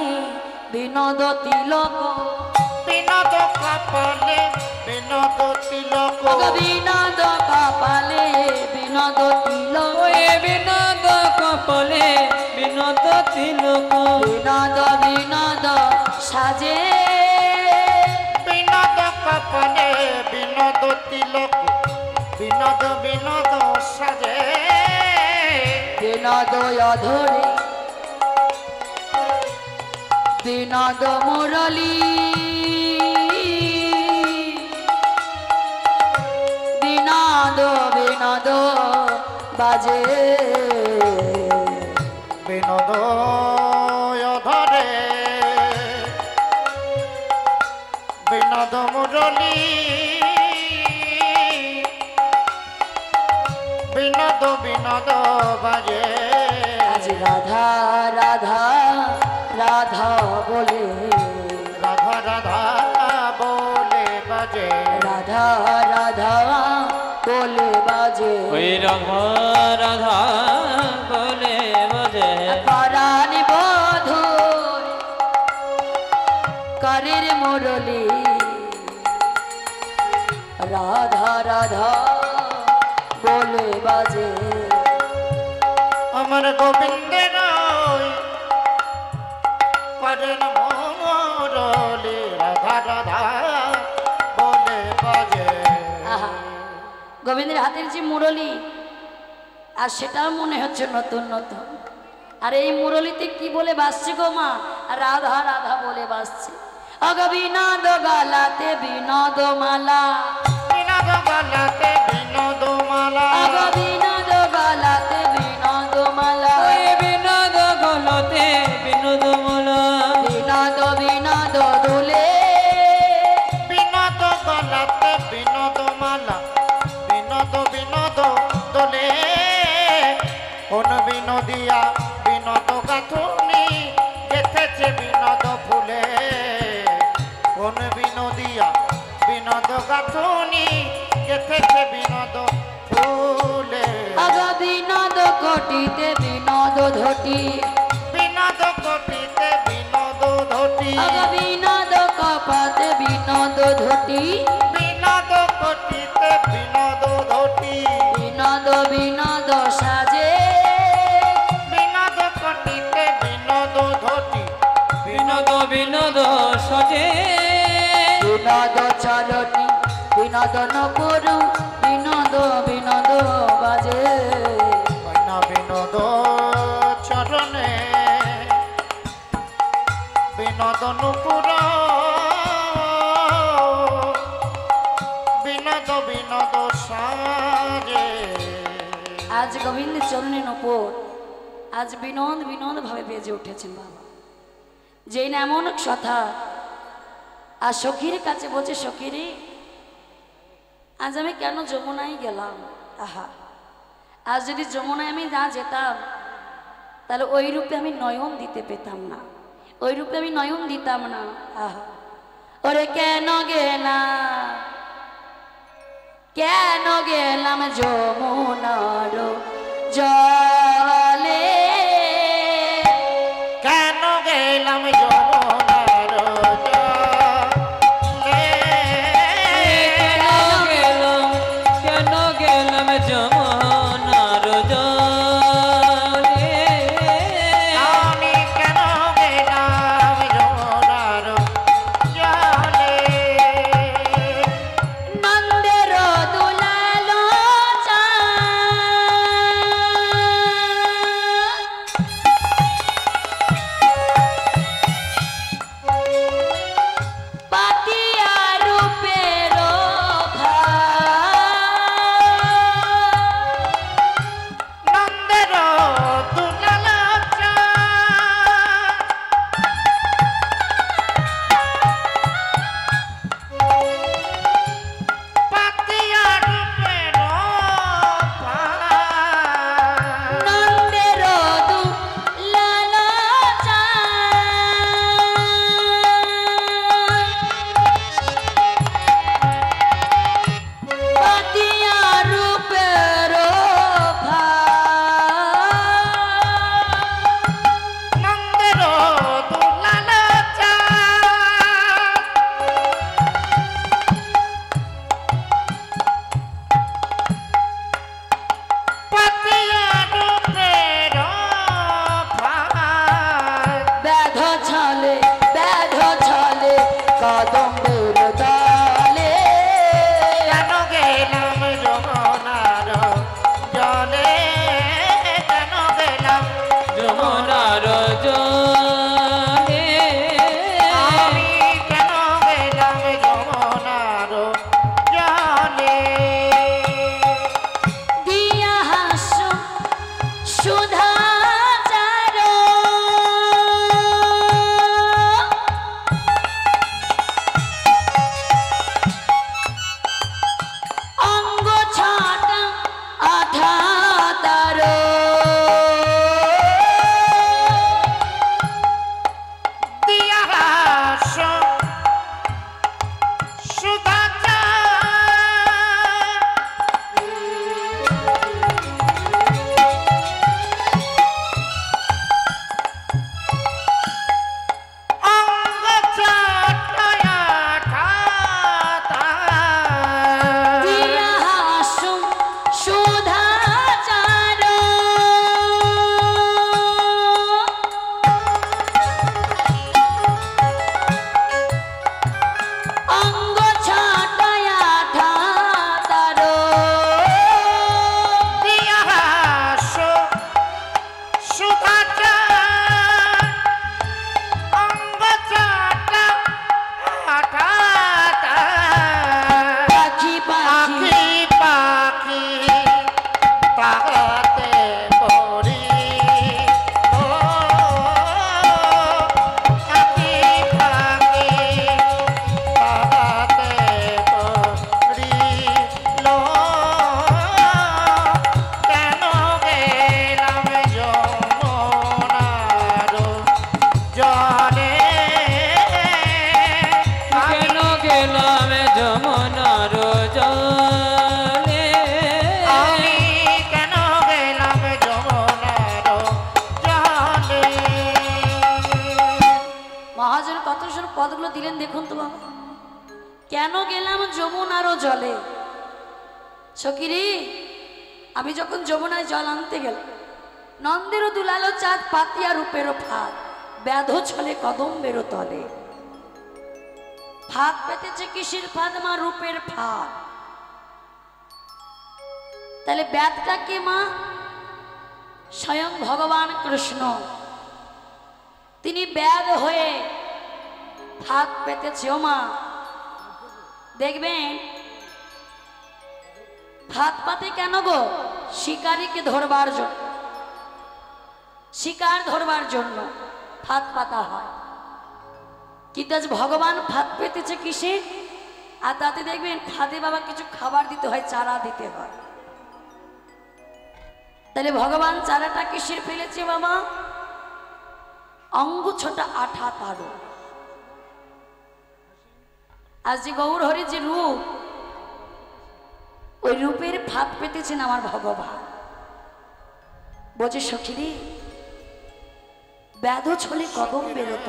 বিনোদ তিলক বিনোদ কপালে বিনোদ তিলক অগ বিনোদ কপালে বিনোদ তিলক ওই বিনোদ কপালে বিনোদ তিলক বিনোদ বিনোদ সাজে বিনোদ কপালে বিনোদ তিলক বিনোদ বিনোদ সাজে বিনোদ অধরে বিনোদ মুরলী বিনোদ বিনোদ বাজে বিনোদ অধরে বিনোদ মুরলী বিনোদ বিনোদ বাজে আজ রাধা রাধা রাধা বলে রাধা রাধা বলে বাজে রাধা রাধা বলে বাজে ওই রাধা রাধা বলে বাজে পরাণী বধূর করের মুরলী রাধা রাধা বলে বাজে আমার গোবিন্দের করেন মুরলী রাধা রাধা বলে বাজে। আহা গোবিন্দের হাতের যে মুরলী আর সেটাও মনে হচ্ছে নতুন নতুন। আর এই মুরলীতে কি বলে বাজছে গো মা? রাধা রাধা বলে বাজছে। অগ বিনোদ গালাতে বিনোদ মালা বিনোদ গলাতে বিনোদ মালা অগ বিনোদ গালাতে বিনোদ মালা ওই বিনোদ গলতে বিনোদ মালা বিনোদ বিনোদ দুলে বিনোদ গলাতে বিনোদ মালা বিনোদ বিনোদ দোলে কোন বিনোদিয়া বিনোদ গাথুনি গেথেছে বিনোদ ফুলে কোন বিনোদিয়া বিনোদ গাথুনি গেথেছে বিনোদ ফুলে অগ বিনোদ কোটিতে বিনোদ ধটি বিনোদ কোটিতে বিনোদ ধটি অগ বিনোদ কপাতে বিনোদ ধটি বিনোদ কোটিতে বিনোদ ধটি বিনোদ বিনোদ সাজে বিনোদ কোটিতে বিনোদ ধটি বিনোদ বিনোদ সাজে বিনোদ চরণী বিনোদন করু বিনোদ বিনোদ বাজে কন্যা বিনোদ চরণে বিনোদন পুর বিনোদ বিনোদ সাজে। আজ গোবিন্দ চরণের ওপর আজ বিনোদ বিনোদ ভাবে বেজে উঠেছেন বাবা। যেই না এমন কথা আর সখীর কাছে বলছে সখীরে আজ আমি কেন যমুনায় গেলাম। আহা আজ যদি যমুনায় আমি না যেতাম তাহলে ওই রূপে আমি নয়ন দিতে পেতাম না, ওই রূপে আমি নয়ন দিতাম না। আহা ওরে কেন গেলাম কেন গেলাম যমুনার জলে কেন গেলাম যমুনার জলে কেন গেলাম যমুনার জলে আমি কেন গেলাম যমুনার জলে নন্দের দুলালো চাঁদ কদম্বের তলে কেন গেলাম যমুনার জলে কেন গেলাম যমুনার জলে আমি কেন গেলাম যমুনার জলে দিয়া হাস্য সুধা চার অঙ্গ ছটা আঠা তার দিয়া হাস্য সুধাচা অঙ্গ চাটয়া ঠাতা দিয়া হাস্য সুধা চার অঙ্গ ছটায়া আঠা তার দিয়া হাস্য সুধাচা অঙ্গ চাটা ঠাতা পাখি পাখি পাখি পাখি পাহাতে করি ও পাখি পাখি পাহাতে করি লো কেন গেলাম যমুনার জলে কেন গেলাম যমুনার জলে আমি কেন গেলাম যমুনার জলে মহাজন কত সুন্দর পদগুলো দিলেন দেখুন তো বাবা কেন গেলাম যমুনারও জলে সকিরি আমি যখন যমুনায় জল আনতে গেলাম নন্দেরও দুলালো চাঁদ পাতিয়া রূপেরও ফাঁদ ব্যাধ ছলে কদম্বেরও তলে ফাঁদ পেতেছে কিসের ফাঁদ মা রূপের ফাঁদ তাহলে ব্যাধটা কে মা স্বয়ং ভগবান কৃষ্ণ তিনি ব্যাধ হয়ে ফাঁদ পেতেছে ও মা দেখবেন ফাঁদ পাতে কেন গো শিকারীকে ধরবার জন্য শিকার ধরবার জন্য ফাঁদ পাতা হয় কিন্তু আজ ভগবান ফাঁদ পেতেছে কিসে আর তাতে দেখবেন ফাঁদে বাবা কিছু খাবার দিতে হয় চারা দিতে হয় তাহলে ভগবান চারাটা কিসের ফেলেছে বাবা অঙ্গ ছোটা আঠা তারো আজ যে গৌর হরি যে রূপ ওই রূপের ফাঁদ পেতেছেন আমার ভগবান বোঝে সখিরি ব্যাধ ছলে কদম বেরোত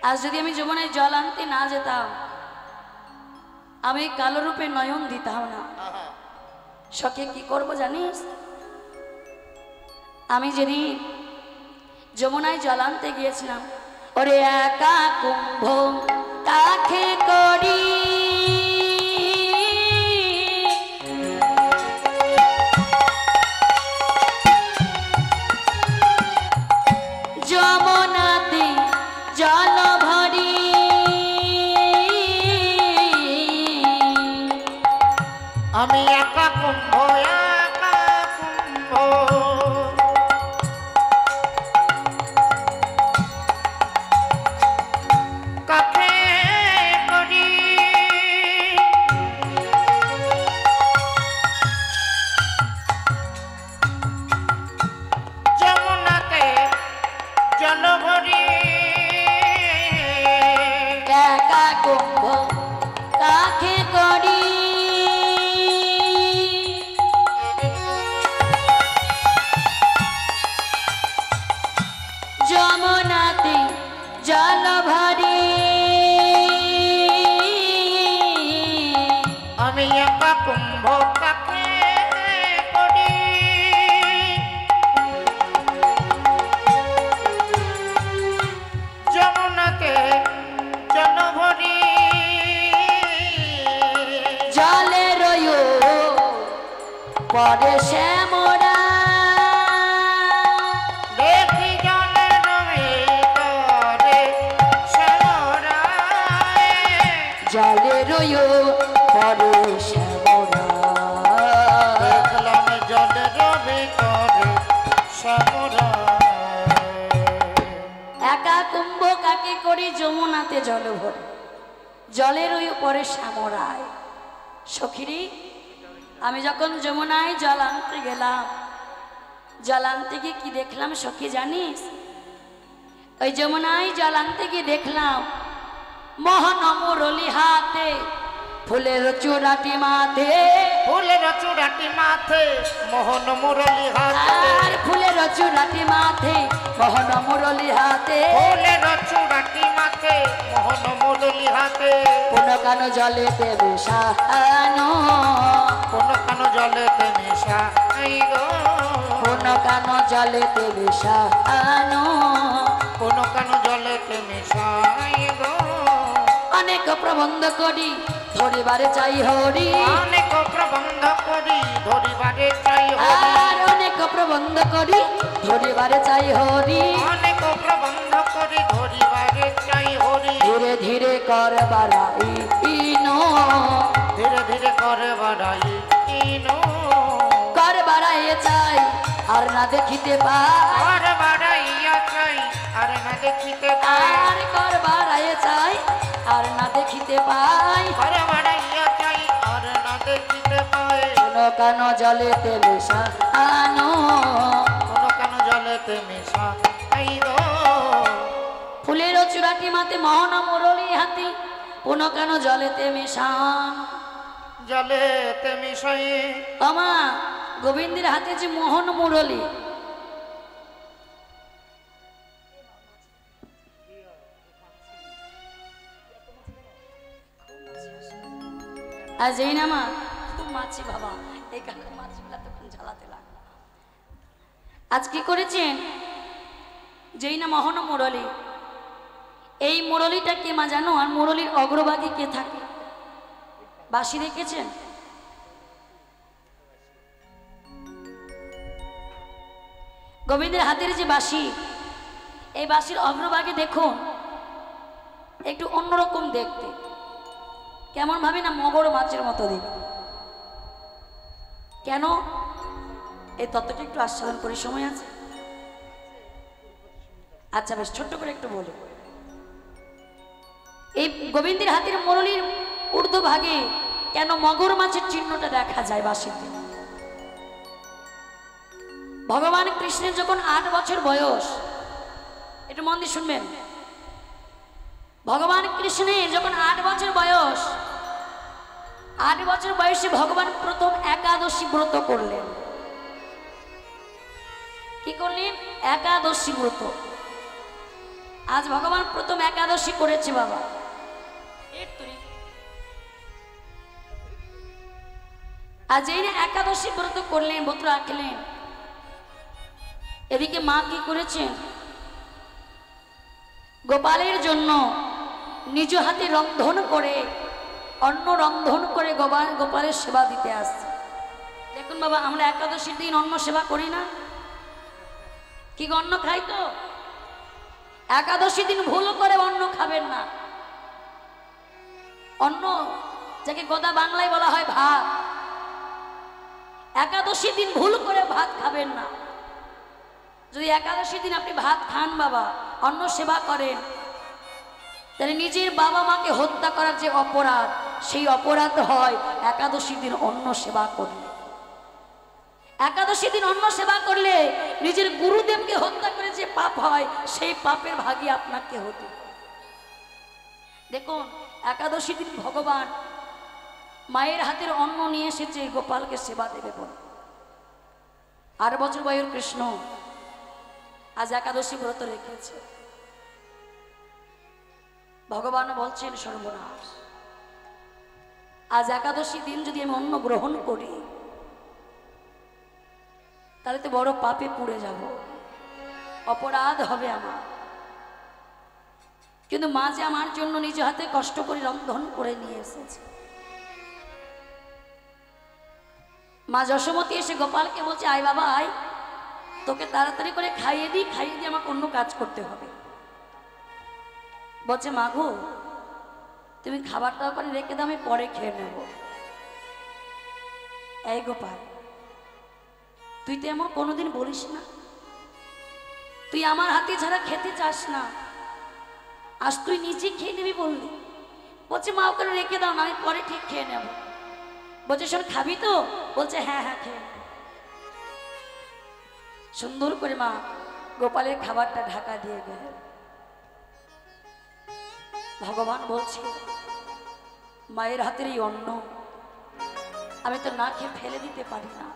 আজ যদি আমি যমুনায় জল আনতে না যেতাম আমি কালো রূপে নয়ন দিতাম না সখে কি করব জানিস আমি যেদিন যমুনায় জল আনতে গিয়েছিলাম ওরে একা কুম্ভ কাকে করি যমুনাতে জল ভরি আমি একা কুম্ভ কাকে করি যমুনাতে জল ভরি একা কুম্ভ কাকে করি যমুনাতে জল ভরি আমি একা কুম্ভ কাকে করি পরে শ্যামরা দেখি জলের ভিতরে শ্যামরায়, জলের পরে শ্যামরা দেখলাম জলের ভিতরে শ্যামরায়। একা কুম্ভ কাকে করি যমুনাতে জল ভরে, জলের ওই উপরে শ্যামরায়। সখিরি, আমি যখন যমুনায় জল আনতে গেলাম, জল আনতে গিয়ে কি দেখলাম সখী জানিস? ওই যমুনায় জল আনতে গিয়ে দেখলাম মোহন মুরলি হাতে, ফুলের চূড়াটি মাথে, ফুলের চূড়াটি মাথে, মোহন মুরলি হাতে, আর ফুলের চূড়াটি মাথে, মোহন মুরলি হাতে, ফুলের চূড়াটি মাথে, মোহন মুরলি হাতে। কোন কানো জলে দেবে সাহানো, কোন কানো জলেতে মিশাই গো, কোন কানো জলে দেবে সাহানো, কোন কানো জলেতে মিশাই গো। অনেক প্রবন্ধ করি ধরিবারে চাই হরি, অনেক প্রবন্ধ করি ধরিবারে চাই হরি, আর অনেক প্রবন্ধ করি ধরিবারে চাই হরি, অনেক প্রবন্ধ করি ধরিবারে চাই হরি। ধীরে ধীরে কর বাড়াই ইনো, ধীরে ধীরে করে বাড়াই ইনো, কর বাড়াইয়ে চাই আর না দেখিতে পাই, আর বাড়াইয়া চাই আর না দেখিতে পাই, আর কর বাড়াইয়ে চাই আর না দেখিতে পাই, আর বাড়াইয়া চাই আর না দেখিতে পাই। কোন কানো জলেতে মেশা আনো, কোন কানো জলেতে মিশাই গো, ফুলের চূড়াটি মাতে মোহন মুরলি হাতি, কোন কানো জলেতে মেশান। জলেতে মিশাই। আমা গোবিন্দের হাতে যে মোহন মুরলি, আর যেই না মা খুব মাছি বাবা, এই কালো মাছগুলা তখন জ্বালাতে লাগলো। আজ কি করেছেন? যেই না মোহন মুরলি, এই মুরলিটা কে মা জানো? আর মুরলির অগ্রভাগে কে থাকে? বাঁশি রেখেছেন? গোবিন্দের হাতের যে বাঁশি, এই বাঁশির অগ্রভাগে দেখুন একটু অন্যরকম দেখতে, কেমন ভাবে না মগর মাছের মতো দেখতে। কেন? এই তত্ত্বটা একটু আস্বাদন করি, সময় আছে? আচ্ছা বেশ, ছোট্ট করে একটু বলি। এই গোবিন্দের হাতের মুরলির ঊর্ধ্ব ভাগে কেন মগর মাছের চিহ্নটা দেখা যায় বাঁশিতে? ভগবান কৃষ্ণের যখন 8 বছর বয়স, একটু মন দিয়ে শুনবেন, ভগবান কৃষ্ণের যখন 8 বছর বয়স, 8 বছর বয়সে ভগবান প্রথম একাদশী ব্রত করলেন। কি করলেন? একাদশী ব্রত। আজ ভগবান প্রথম একাদশী করেছে বাবা। আজ এই না একাদশী ব্রত করলেন, ব্রত রাখলেন, এদিকে মা কি করেছেন? গোপালের জন্য নিজ হাতে রন্ধন করে, অন্ন রন্ধন করে গোপালের সেবা দিতে আসছে। দেখুন বাবা, আমরা একাদশীর দিন অন্ন সেবা করি না? কি অন্ন খাই তো? একাদশী দিন ভুল করে অন্ন খাবেন না। অন্ন যাকে গোদা বাংলায় বলা হয় ভাত, একাদশী দিন ভুল করে ভাত খাবেন না। যদি একাদশী দিন আপনি ভাত খান বাবা, অন্ন সেবা করেন, তাহলে নিজের বাবা মাকে হত্যা করার যে অপরাধ, সেই অপরাধ হয় একাদশী দিন অন্ন সেবা করলে। একাদশী দিন অন্ন সেবা করলে নিজের গুরুদেবকে হত্যা করে যে পাপ হয়, সেই পাপের ভাগী আপনাকে হতে। দেখুন, একাদশী দিন ভগবান মায়ের হাতের অন্ন নিয়ে এসেছে গোপালকে সেবা দেবে বলে। 8 বছর বয়সের কৃষ্ণ আজ একাদশী ব্রত রেখেছে। ভগবান বলছেন সর্বনাশ, আজ একাদশী দিন যদি আমি অন্ন গ্রহণ করি তাহলে তো বড় পাপে পুড়ে যাব, অপরাধ হবে আমার। কিন্তু মা যে আমার জন্য নিজ হাতে কষ্ট করে রন্ধন করে নিয়ে এসেছে, মা যশোমতী এসে গোপালকে বলছে, আয় বাবা আয়, তোকে তাড়াতাড়ি করে খাইয়ে দিই, খাইয়ে দিয়ে আমাকে অন্য কাজ করতে হবে। বলছে, মা গো তুমি খাবারটা ওখানে রেখে দাও, আমি পরে খেয়ে নেব। এই গোপাল, তুই তো এমন কোনোদিন বলিস না, তুই আমার হাতে ছাড়া খেতে চাস না, আজ তুই নিজে খেয়ে নিবি বললি। বলছে, মা ওখানে রেখে দাও না, আমি পরে ঠিক খেয়ে নেব। বলছে, শোন খাবি তো? বলছে, হ্যাঁ হ্যাঁ খেয়ে। সুন্দর করে মা গোপালের খাবারটা ঢাকা দিয়ে গেল। ভগবান বলছে, মায়ের হাতের এই অন্ন আমি তো না খেয়ে ফেলে দিতে পারি না।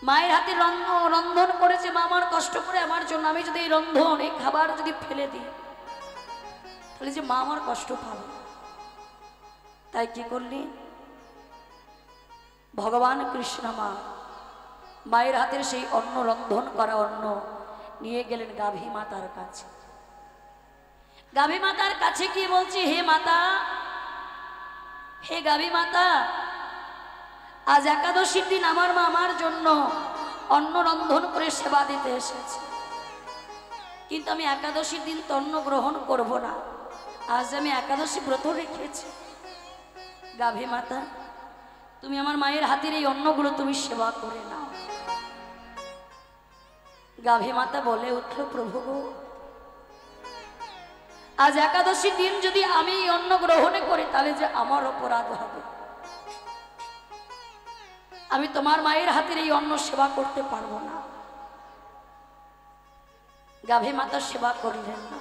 মায়ের হাতে রন্ধন করেছে মা আমার কষ্ট করে আমার জন্য, আমি যদি এই রন্ধন এই খাবার যদি ফেলে দিই তাহলে যে মা আমার কষ্ট পাবে। তাই কি করলি? ভগবান কৃষ্ণ মা মায়ের হাতের সেই অন্ন, রন্ধন করা অন্ন নিয়ে গেলেন গাভী মাতার কাছে। গাভী মাতার কাছে কি বলছি, হে মাতা, হে গাভী মাতা, আজ একাদশীর দিন আমার মা আমার জন্য অন্ন রন্ধন করে সেবা দিতে এসেছে, কিন্তু আমি একাদশীর দিন তো অন্ন গ্রহণ করব না, আজ আমি একাদশী ব্রত রেখেছি। গাভী মাতা, তুমি আমার মায়ের হাতের এই অন্নগুলো তুমি সেবা করে নাও। গাভী মাতা বলে উঠল, প্রভু গো, আজ একাদশীর দিন যদি আমি এই অন্ন গ্রহণ করি তাহলে যে আমার অপরাধ হবে, আমি তোমার মায়ের হাতের এই অন্ন সেবা করতে পারবো না। গাভী মাতা সেবা করলেন না।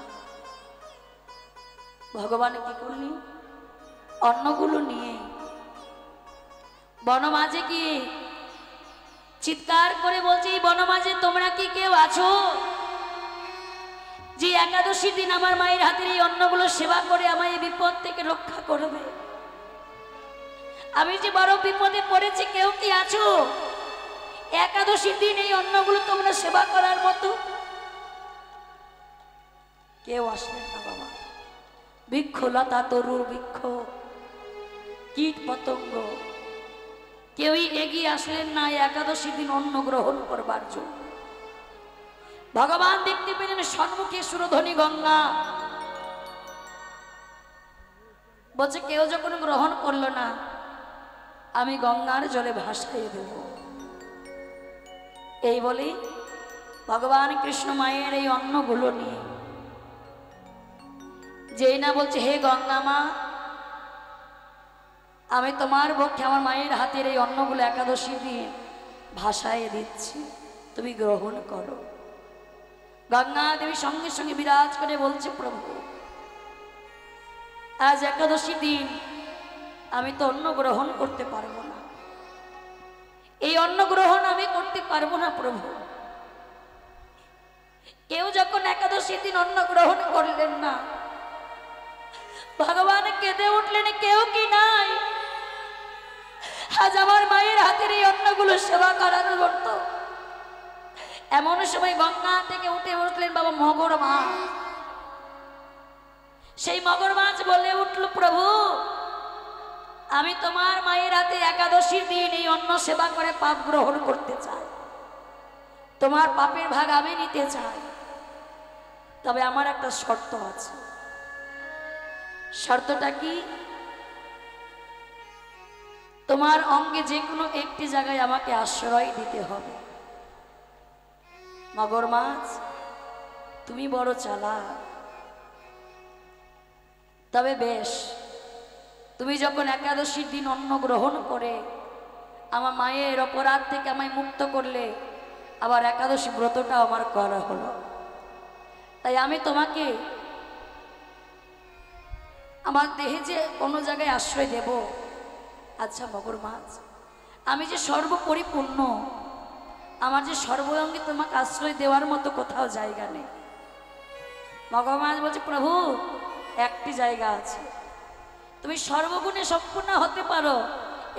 ভগবান কি করলি, অন্নগুলো নিয়ে বনমাঝে গিয়ে চিৎকার করে বলছে, এই বনমাঝে তোমরা কি কেউ আছো যে একাদশীর দিন আমার মায়ের হাতের এই অন্নগুলো সেবা করে আমায় এই বিপদ থেকে রক্ষা করবে? আমি যে বড় বিপদে পড়েছি, কেউ কি আছো একাদশীর দিন এই অন্নগুলো তোমরা সেবা করার মতো? কেউ আসলেন না বাবা। বৃক্ষ লতা তরু বৃক্ষ কীট পতঙ্গ কেউই এগিয়ে আসলেন না একাদশীর দিন অন্ন গ্রহণ করবার জন্য। ভগবান দেখতে পেলেন সম্মুখে সুরধ্বনি গঙ্গা। বলছে, কেউ যখন গ্রহণ করলো না, আমি গঙ্গার জলে ভাসাইয়ে দেব। এই বলি ভগবান কৃষ্ণ মায়ের এই অন্নগুলো নিয়ে যেই না বলছে, হে গঙ্গা মা, আমি তোমার পক্ষে আমার মায়ের হাতের এই অন্নগুলো একাদশী দিন ভাসাইয়ে দিচ্ছি, তুমি গ্রহণ করো। গঙ্গা দেবী সঙ্গে সঙ্গে বিরাজ করে বলছে, প্রভু আজ একাদশী দিন আমি তো অন্ন গ্রহণ করতে পারবো না, এই অন্ন গ্রহণ আমি করতে পারবো না প্রভু। কেউ যখন একাদশী দিন অন্ন গ্রহণ করলেন না, ভগবান কেঁদে উঠলেন, কেউ কি নাই আজ আমার মায়ের হাতের এই অন্নগুলো সেবা করার জন্য? এমন সময় গঙ্গা থেকে উঠে উঠলেন বাবা মগর মাছ। সেই মগর মাছ বলে উঠল, প্রভু আমি তোমার মায়ের হাতে একাদশীর দিন এই অন্ন সেবা করে পাপ গ্রহণ করতে চাই, তোমার পাপের ভাগ আমি নিতে চাই, তবে আমার একটা শর্ত আছে। শর্তটা কি? তোমার অঙ্গে যে কোনো একটি জায়গায় আমাকে আশ্রয় দিতে হবে। মগর মাছ, তুমি বড় চালাক, তবে বেশ, তুমি যখন একাদশীর দিন অন্ন গ্রহণ করে আমার মায়ের অপরাধ থেকে আমায় মুক্ত করলে, আবার একাদশী ব্রতটাও আমার করা হলো, তাই আমি তোমাকে আমার দেহে যে কোনো জায়গায় আশ্রয় দেব। আচ্ছা মগর মাছ, আমি যে সর্বপরিপূর্ণ, আমার যে সর্বঙ্গে তোমাকে আশ্রয় দেওয়ার মতো কোথাও জায়গা নেই। মগর মাছ বলছে, প্রভু একটি জায়গা আছে, তুমি সর্বগুণে সম্পূর্ণ হতে পারো,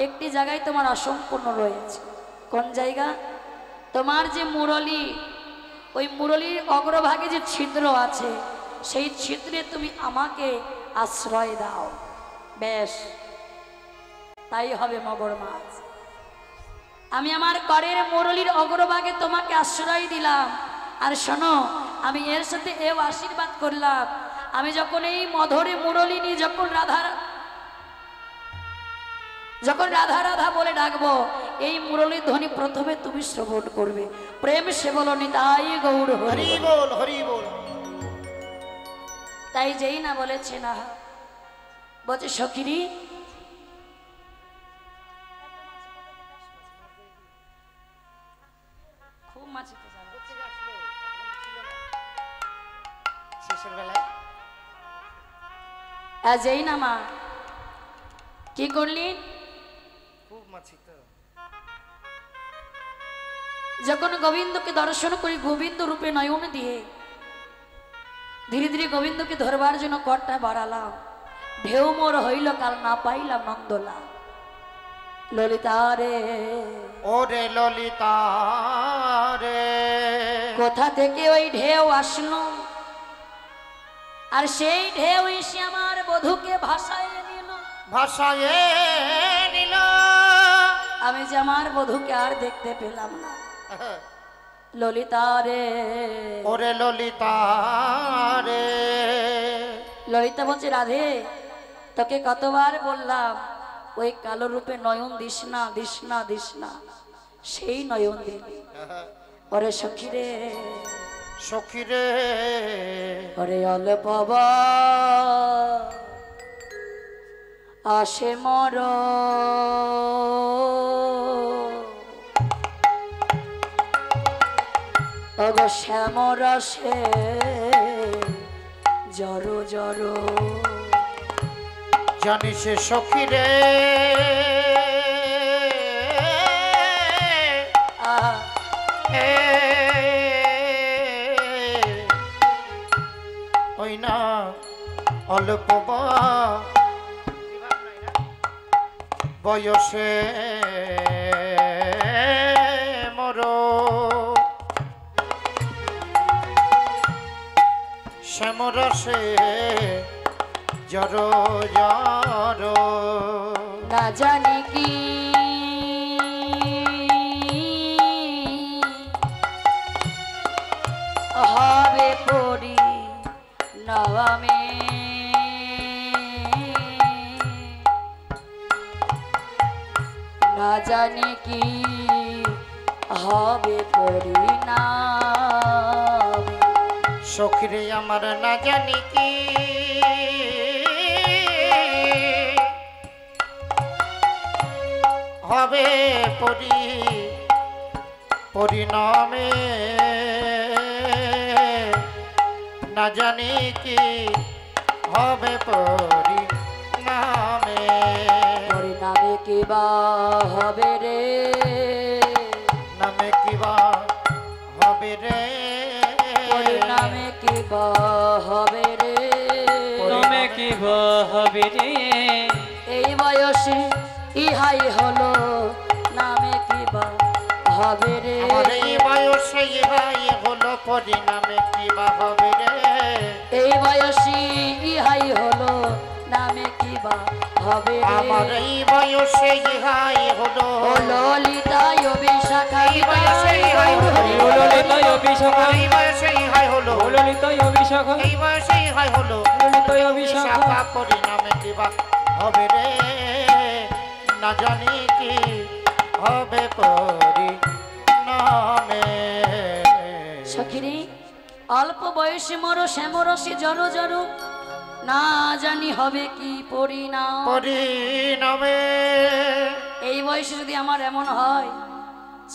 একটি জায়গায় তোমার অসম্পূর্ণ রয়েছে। কোন জায়গা? তোমার যে মুরলী, ওই মুরলীর অগ্রভাগে যে ছিদ্র আছে, সেই ছিদ্রে তুমি আমাকে আশ্রয় দাও। বেশ, তাই হবে মগর মাছ। আমি আমার করের মুরলির অগ্রভাগে তোমাকে আশ্রয় দিলাম। আর শোনো, আমি এর সাথে এও আশীর্বাদ করলাম, আমি যখন এই মধুরে মুরলি নিয়ে যখন রাধা রাধা বলে ডাকবো, এই মুরলীর ধ্বনি প্রথমে তুমি শ্রবণ করবে। প্রেম সে বলো নিতাই গৌর হরি বল, হরি বল। তাই যেই না বলেছে না, বলছে সখিনী খুব মাছিতে যাবে শেষের বেলায় যেই না মা কি করলি, খুব মাছি তো। যখন গোবিন্দকে দর্শন করি গোবিন্দ রূপে নয়ন দিয়ে ধীরে ধীরে গোবিন্দকে ধরবার জন্য করটা বাড়ালাম, ঢেউ মোর হইল কাল না পাইলাম নন্দলা। ললিতা রে ওরে ললিতা রে, কোথা থেকে ওই ঢেউ আসলো, আর সেই ঢেউ এসে আমার বধূকে ভাসায় নিল। ভাষায় নিল। আমি যে আমার বধূকে আর দেখতে পেলাম না। ললিতা রে, ওরে ললিতা রে, ললিতা বলছে রাধে তোকে কতবার বললাম ওই কালো রূপে নয়ন দিস না দিস না দিস না, সেই নয়ন দিলি। ওরে সখী রে, সখী রে, ওরে অল্প আসে মর অগ শ্যাম রসে জড়ো জড়ো। জানিস সখী রে, ওই না অল্প বয়সে মর শ্যামরসে জড় জড়। না জানি কি হবে পরি নবমে, না জানি কি হবে পরিণাম। সখীরে আমার না জানি কি হবে পরিণামে, না জানি কি হবে পরিণামে। পরিণামে কিবা হবে রে, নামে কিবা হবে রে, পরিণামে কিবা হবে রে, তুমি কি হবে রে, এই বয়সে ইহাই হলো নামে কিবা হবে রে। আমার এই বয়সে ইহাই হলো পরিণামে কিবা হবে রে, এই বয়সে ইহাই হলো নামে কিবা হবে রে। আমার এই বয়সে ইহাই হলো। ও ললিতায় বিশাখা এই বয়সে ইহাই হলো। ললিতায় বিশাখা, এই বয়সে ইহাই হলো। ললিতায় বিশাখা, এই বয়সে ইহাই হলো। ললিতায় বিশাখা, শাখা পরিণামে কিবা হবে রে, না জানি কি হবে পরিণামে। সখিনী অল্প বয়সে মরো শ্যামরসে জড়ো জড়ো, না জানি হবে কি পরিণাম। পরিণামে এই বয়সে যদি আমার এমন হয়,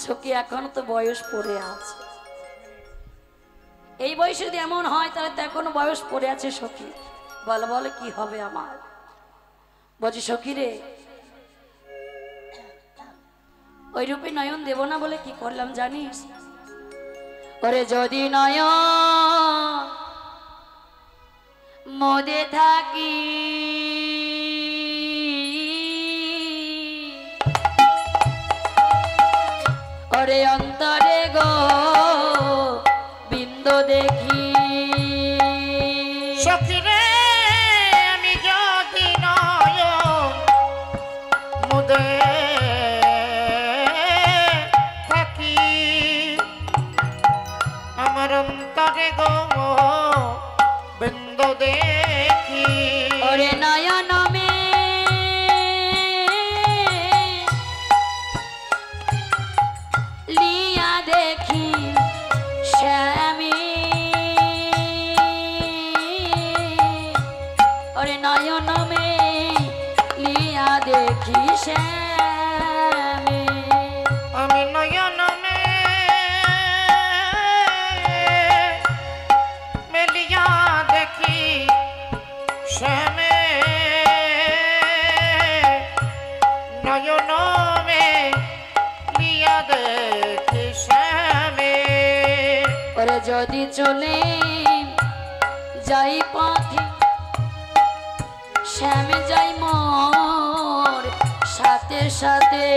সখী এখনো তো বয়স পড়ে আছে, এই বয়সে যদি এমন হয় তাহলে তো এখনো বয়স পড়ে আছে সখী, বল বল কি হবে আমার। বলছি সখী রে, ওই রূপে নয়ন দেব না বলে কি করলাম জানিস, ওরে যদি নয়ন মোদে থাকি ওরে অন্তরে গো বিন্দু দেখি। সখিরে আমি যদি নয়ন মুদে শ্যামে আমি নয়ন মেলিয়া দেখি শ্যামে নয়ন মেলিয়া দেখি শ্যামে ওরে যদি চলে যাই পথে শ্যামে যাই মোর সাথে সাথে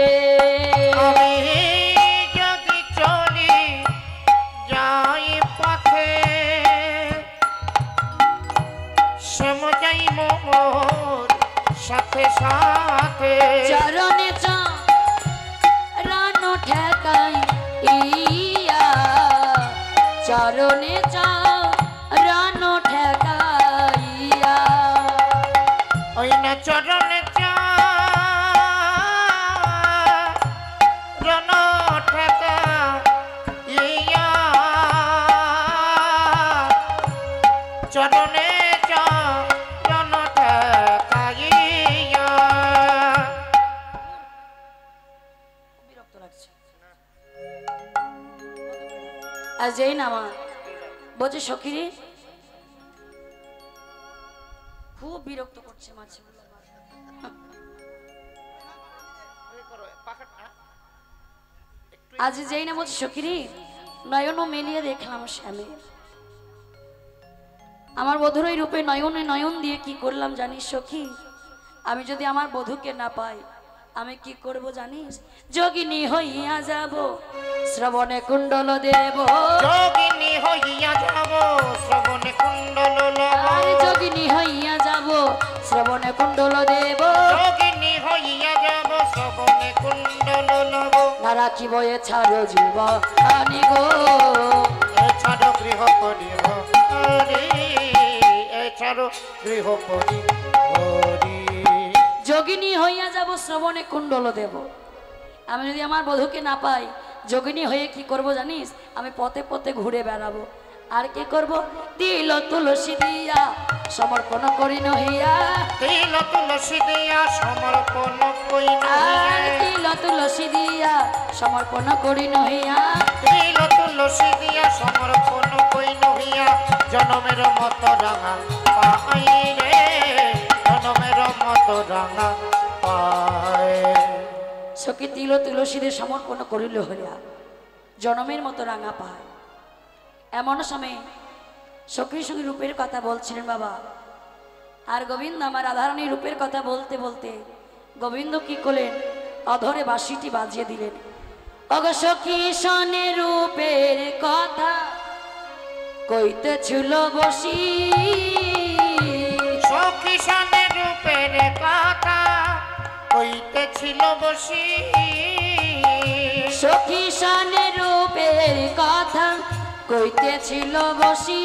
আমি যদি চলি যাই পথে শ্যাম যাই মোর সাথে সাথে চরণে রানো ঠেকাই ইয়া চরণে রানো ঠেকাইয়া ওই না চরণে রণ ঠেকা ইয়া চরণে রণ ঠেকা ইয়া বিরক্ত লাগছে আর যেই না মা বলছে সখীরে খুব বিরক্ত করছে মাঝে আজ যেই না বলছে সখীরে নয়ন মেলিয়ে দেখলাম শ্যামে আমার বধুর ওই রূপে নয়নে নয়ন দিয়ে কি করলাম জানিস সখী আমি যদি আমার বধূকে না পাই আমি কি করব জানিস যোগিনী হইয়া যাব শ্রবণে কুণ্ডল দেব যোগিনী হইয়া যাব শ্রবণে কুণ্ডল লব আরে যোগিনী হইয়া যাব শ্রবণে কুণ্ডল দেব যোগিনী হইয়া যাব শ্রবণে কুণ্ডল লব না রাখিব এ ছাড়ো জীব আনি গো এছাড়ো গৃহ পরিহরি এছাড়ো গৃহ পরিহরি যোগিনী হইয়া যাব শ্রবণে কুণ্ডল দেব আমি যদি আমার বধূকে না পাই যোগিনী হয়ে কি করব জানিস আমি পথে পথে ঘুরে বেড়াবো আর কি করব দিল তুলসী দিয়া সমর্পণ করি নহিয়া তিল তুলসী দিয়া সমর্পণ কই আর দিল তুলসী দিয়া সমর্পণ করি নহিয়া তিল তুলসী দিয়া সমর্পণ কই নহিয়া জনমের মত রাঙা পাই রে জনমের মত রাঙা পায় সখী তিল তুলসী দিয়ে সমর্পণ করিল হইয়া জনমের মতো রাঙা পায় এমন সময় সখীর সঙ্গে রূপের কথা বলছিলেন বাবা আর গোবিন্দ আমার রাধারানী রূপের কথা বলতে বলতে গোবিন্দ কি করলেন অধরে বাঁশিটি বাজিয়ে দিলেন অগ সখী শনে রূপের কথা কইতেছিল বসি সখী শনে রূপের কথা কইতেছিল বসি সখী শনে রূপের কথা কইতেছিল বসি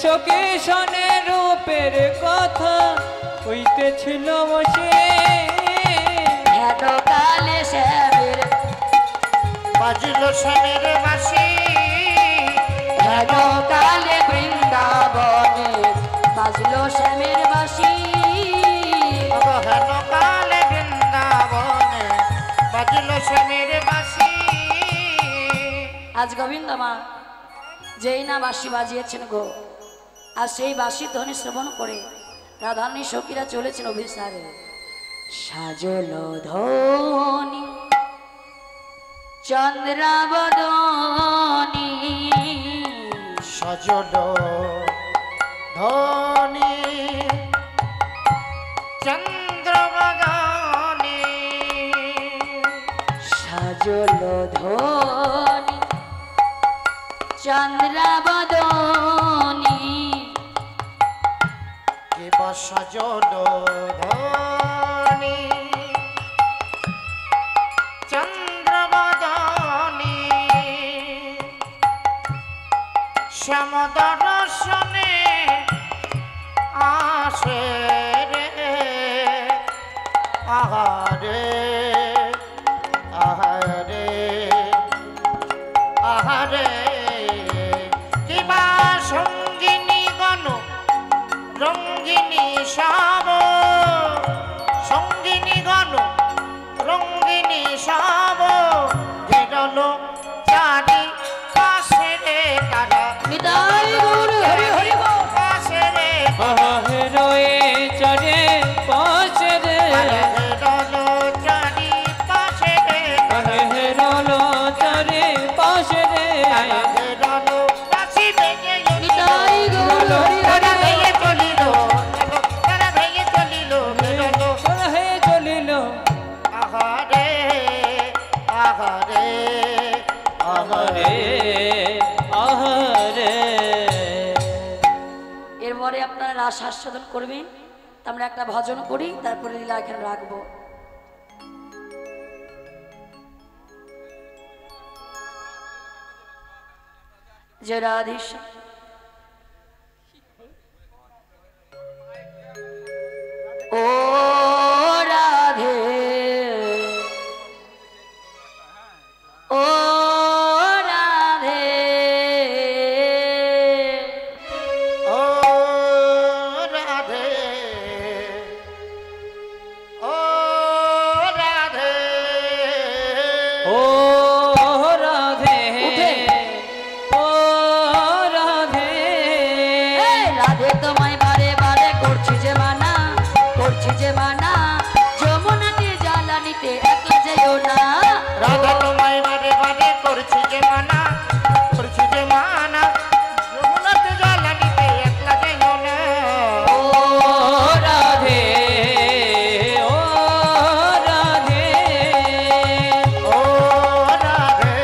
সখী রূপের কথা হইতেছিল বসে হেন কালে শ্যামের বাজিল শ্যামের বাসি হেন কালে বৃন্দাবনে বাজলো শ্যামের বাসি হেন কালে বৃন্দাবনে বাজিল শ্যামের বাসি আজ গোবিন্দ মা যেই না বাঁশি বাজিয়েছেন গো আর সেই বাঁশি ধ্বনি শ্রবণ করে রাধারানী সখীরা চলেছেন অভিসারে সাজল ধ্বনি চন্দ্রাবদনী সজল ধনী চন্দ্রবদনী সাজল ধ্বনি চন্দ্রাবদনী কেবা সজল ধনী চন্দ্রবদনী শ্যাম দর্শনে আসে রে আহারে আহারে আহারে কিবা সঙ্গিনী গণ রঙ্গিনী সব সঙ্গিনী রাস আস্বাদন করবেন। তা আমরা একটা ভজন করি, তারপরে লীলা এখানে রাখবো। জয় রাধেশ্যাম। ও রাধে, ও রাধে, ও রাধে, ও রাধে, ও রাধে, উঠে। ও রাধে, এই রাধে তোমায় বারে বারে করছি যে মানা, করছি যে মানা, যমুনাতে জ্বালানিতে একলা যেও না। রাধা তোমায় বারে বারে করছি যে মানা, করছি যে মানা, যমুনাতে জ্বালানিতে একলা যেও না। ও রাধে, ও রাধে, ও রাধে,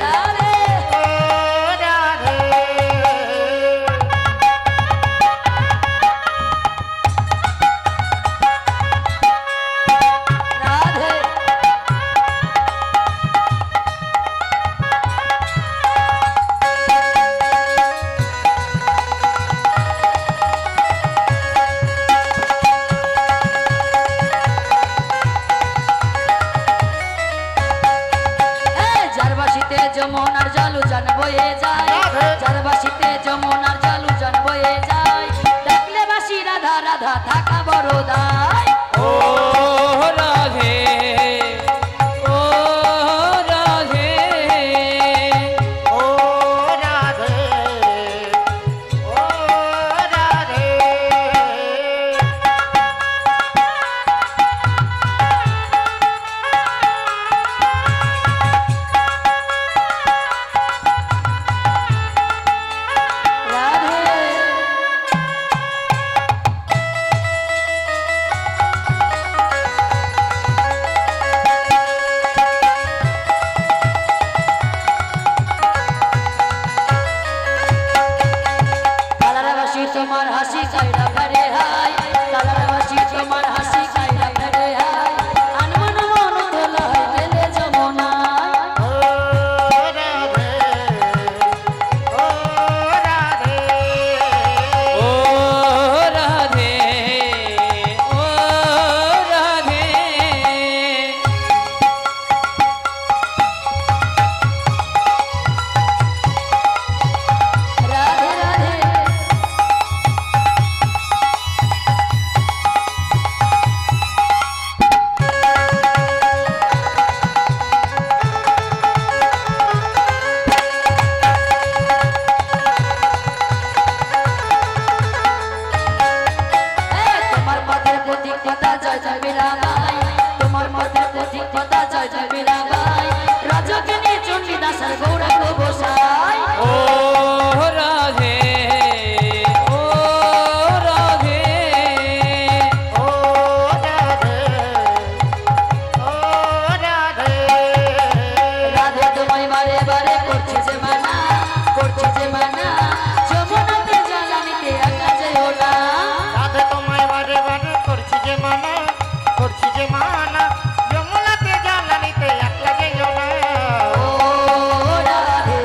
রাধে, ও রাধে, রাধে। এই জারবাসিতে যমুনার জল উজান বয়ে যায়, রাধে। জারবাসিতে যমুনার জল উজান বয়ে যায়, ডাকলে বাসি রাধা রাধা থাকা বড় দায়। ও রাধে, ও রাধে, ও রাধে, ও রাধে। রাধে, কালারবাসী তোমার হাসি কাইরা ফেরে হাই, কালারবাসী তোমার হাসি কাইরা ফেরে হাই, আনমন মন তোলা হয় গেলে যমুনায়। ও রাধে, ও রাধে, ও রাধে, ও রাধে, রাধে রাধে, তোমার পথের প্রতীক কথা জয় জয় বীরাবাই, তোমার পথের প্রতীক কথা জয় জয় বীরাবাই, রাজকিনী চণ্ডীদাসের গৌরাঙ্গ গোসাই। ও রাধে, ও রাধে, ও রাধে, ও রাধে। রাধে তোমায় বারে বারে করছি যে মানা, করছি যে মানা, যমুনাতে জ্বালানিতে একা যেও না। রাধে তোমায় বারে বারে করছি যে মানা, করছি যে মানা, যমুনাতে জ্বালানিতে একলা যেও না। ও রাধে,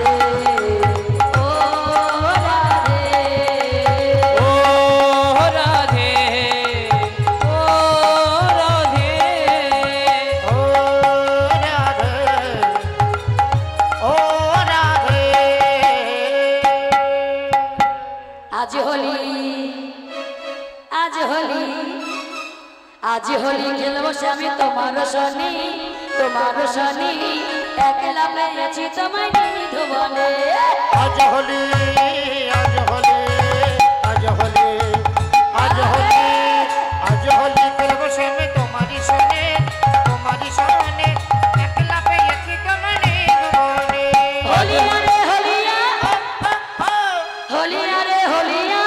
ও রাধে, ও রাধে, ও রাধে, ও রাধে, ও রাধে। আজ হোলি, আজ হোলি, আজ হোলি খেলবো সে আমি তোমার শনি, তোমার শনি, একলা পেয়েছি তোমায় নিধু বলে। আজ হোলি, আজ হোলি, আজ হোলি, আজ হোলি, আজ হোলি খেলবো সে আমি তোমারই সনে, তোমারই সনে, একলা পেয়েছি তোমার জীবনে। হোলিয়া রে হোলিয়া, হোলিয়া রে হোলিয়া,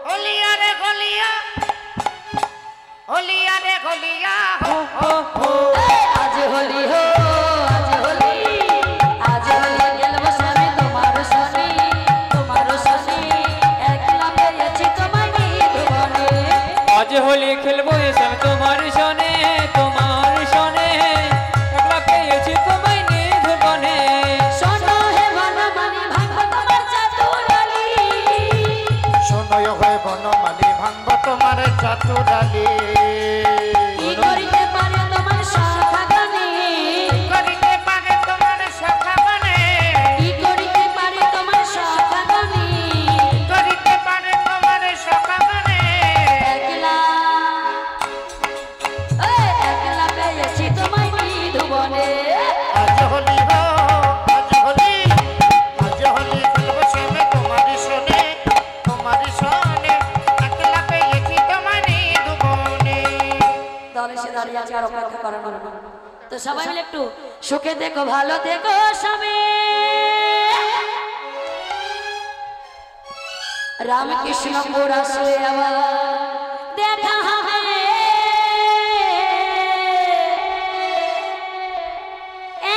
হোলিয়া রে হোলিয়া, হোলিয়া রে হোলিয়া, আজ হোলি হো, আজ হোলি, আজ হোলি খেলবো সে আমি তোমার তুরালে কি করিতে পারে তোমার সখাগণে করিতে পারে তোমার সখা বনে কি করিতে পারে তোমার সখাগণে করিতে পারে তোমার সখা বনে একলা একলা পেয়েছি তোমায় নিধুবনে আজ হলি হো আজ হলি খেলব শ্যামে তোমারি শোনে একলা পেয়েছি তোমারি দুবনে দলে সে দাঁড়িয়ে আছে আর অপেক্ষা করানো তো সবাই মিলে একটু সুখে দেখো ভালো দেখো সবে রামকৃষ্ণ পুরা শুয়ে আবার দেখা হবে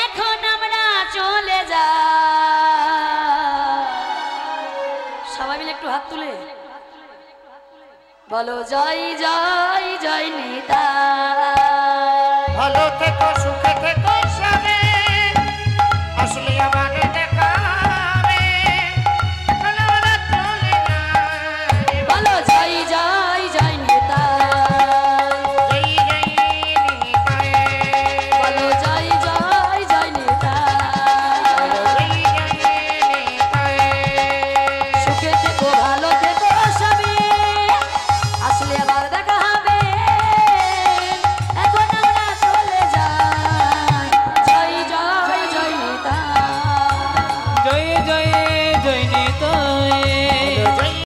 এখন আমরা চলে যা সবাই মিলে একটু হাত তুলে বলো জয় জয় জয় নিতাই ভালো থেকো সুখে থেকো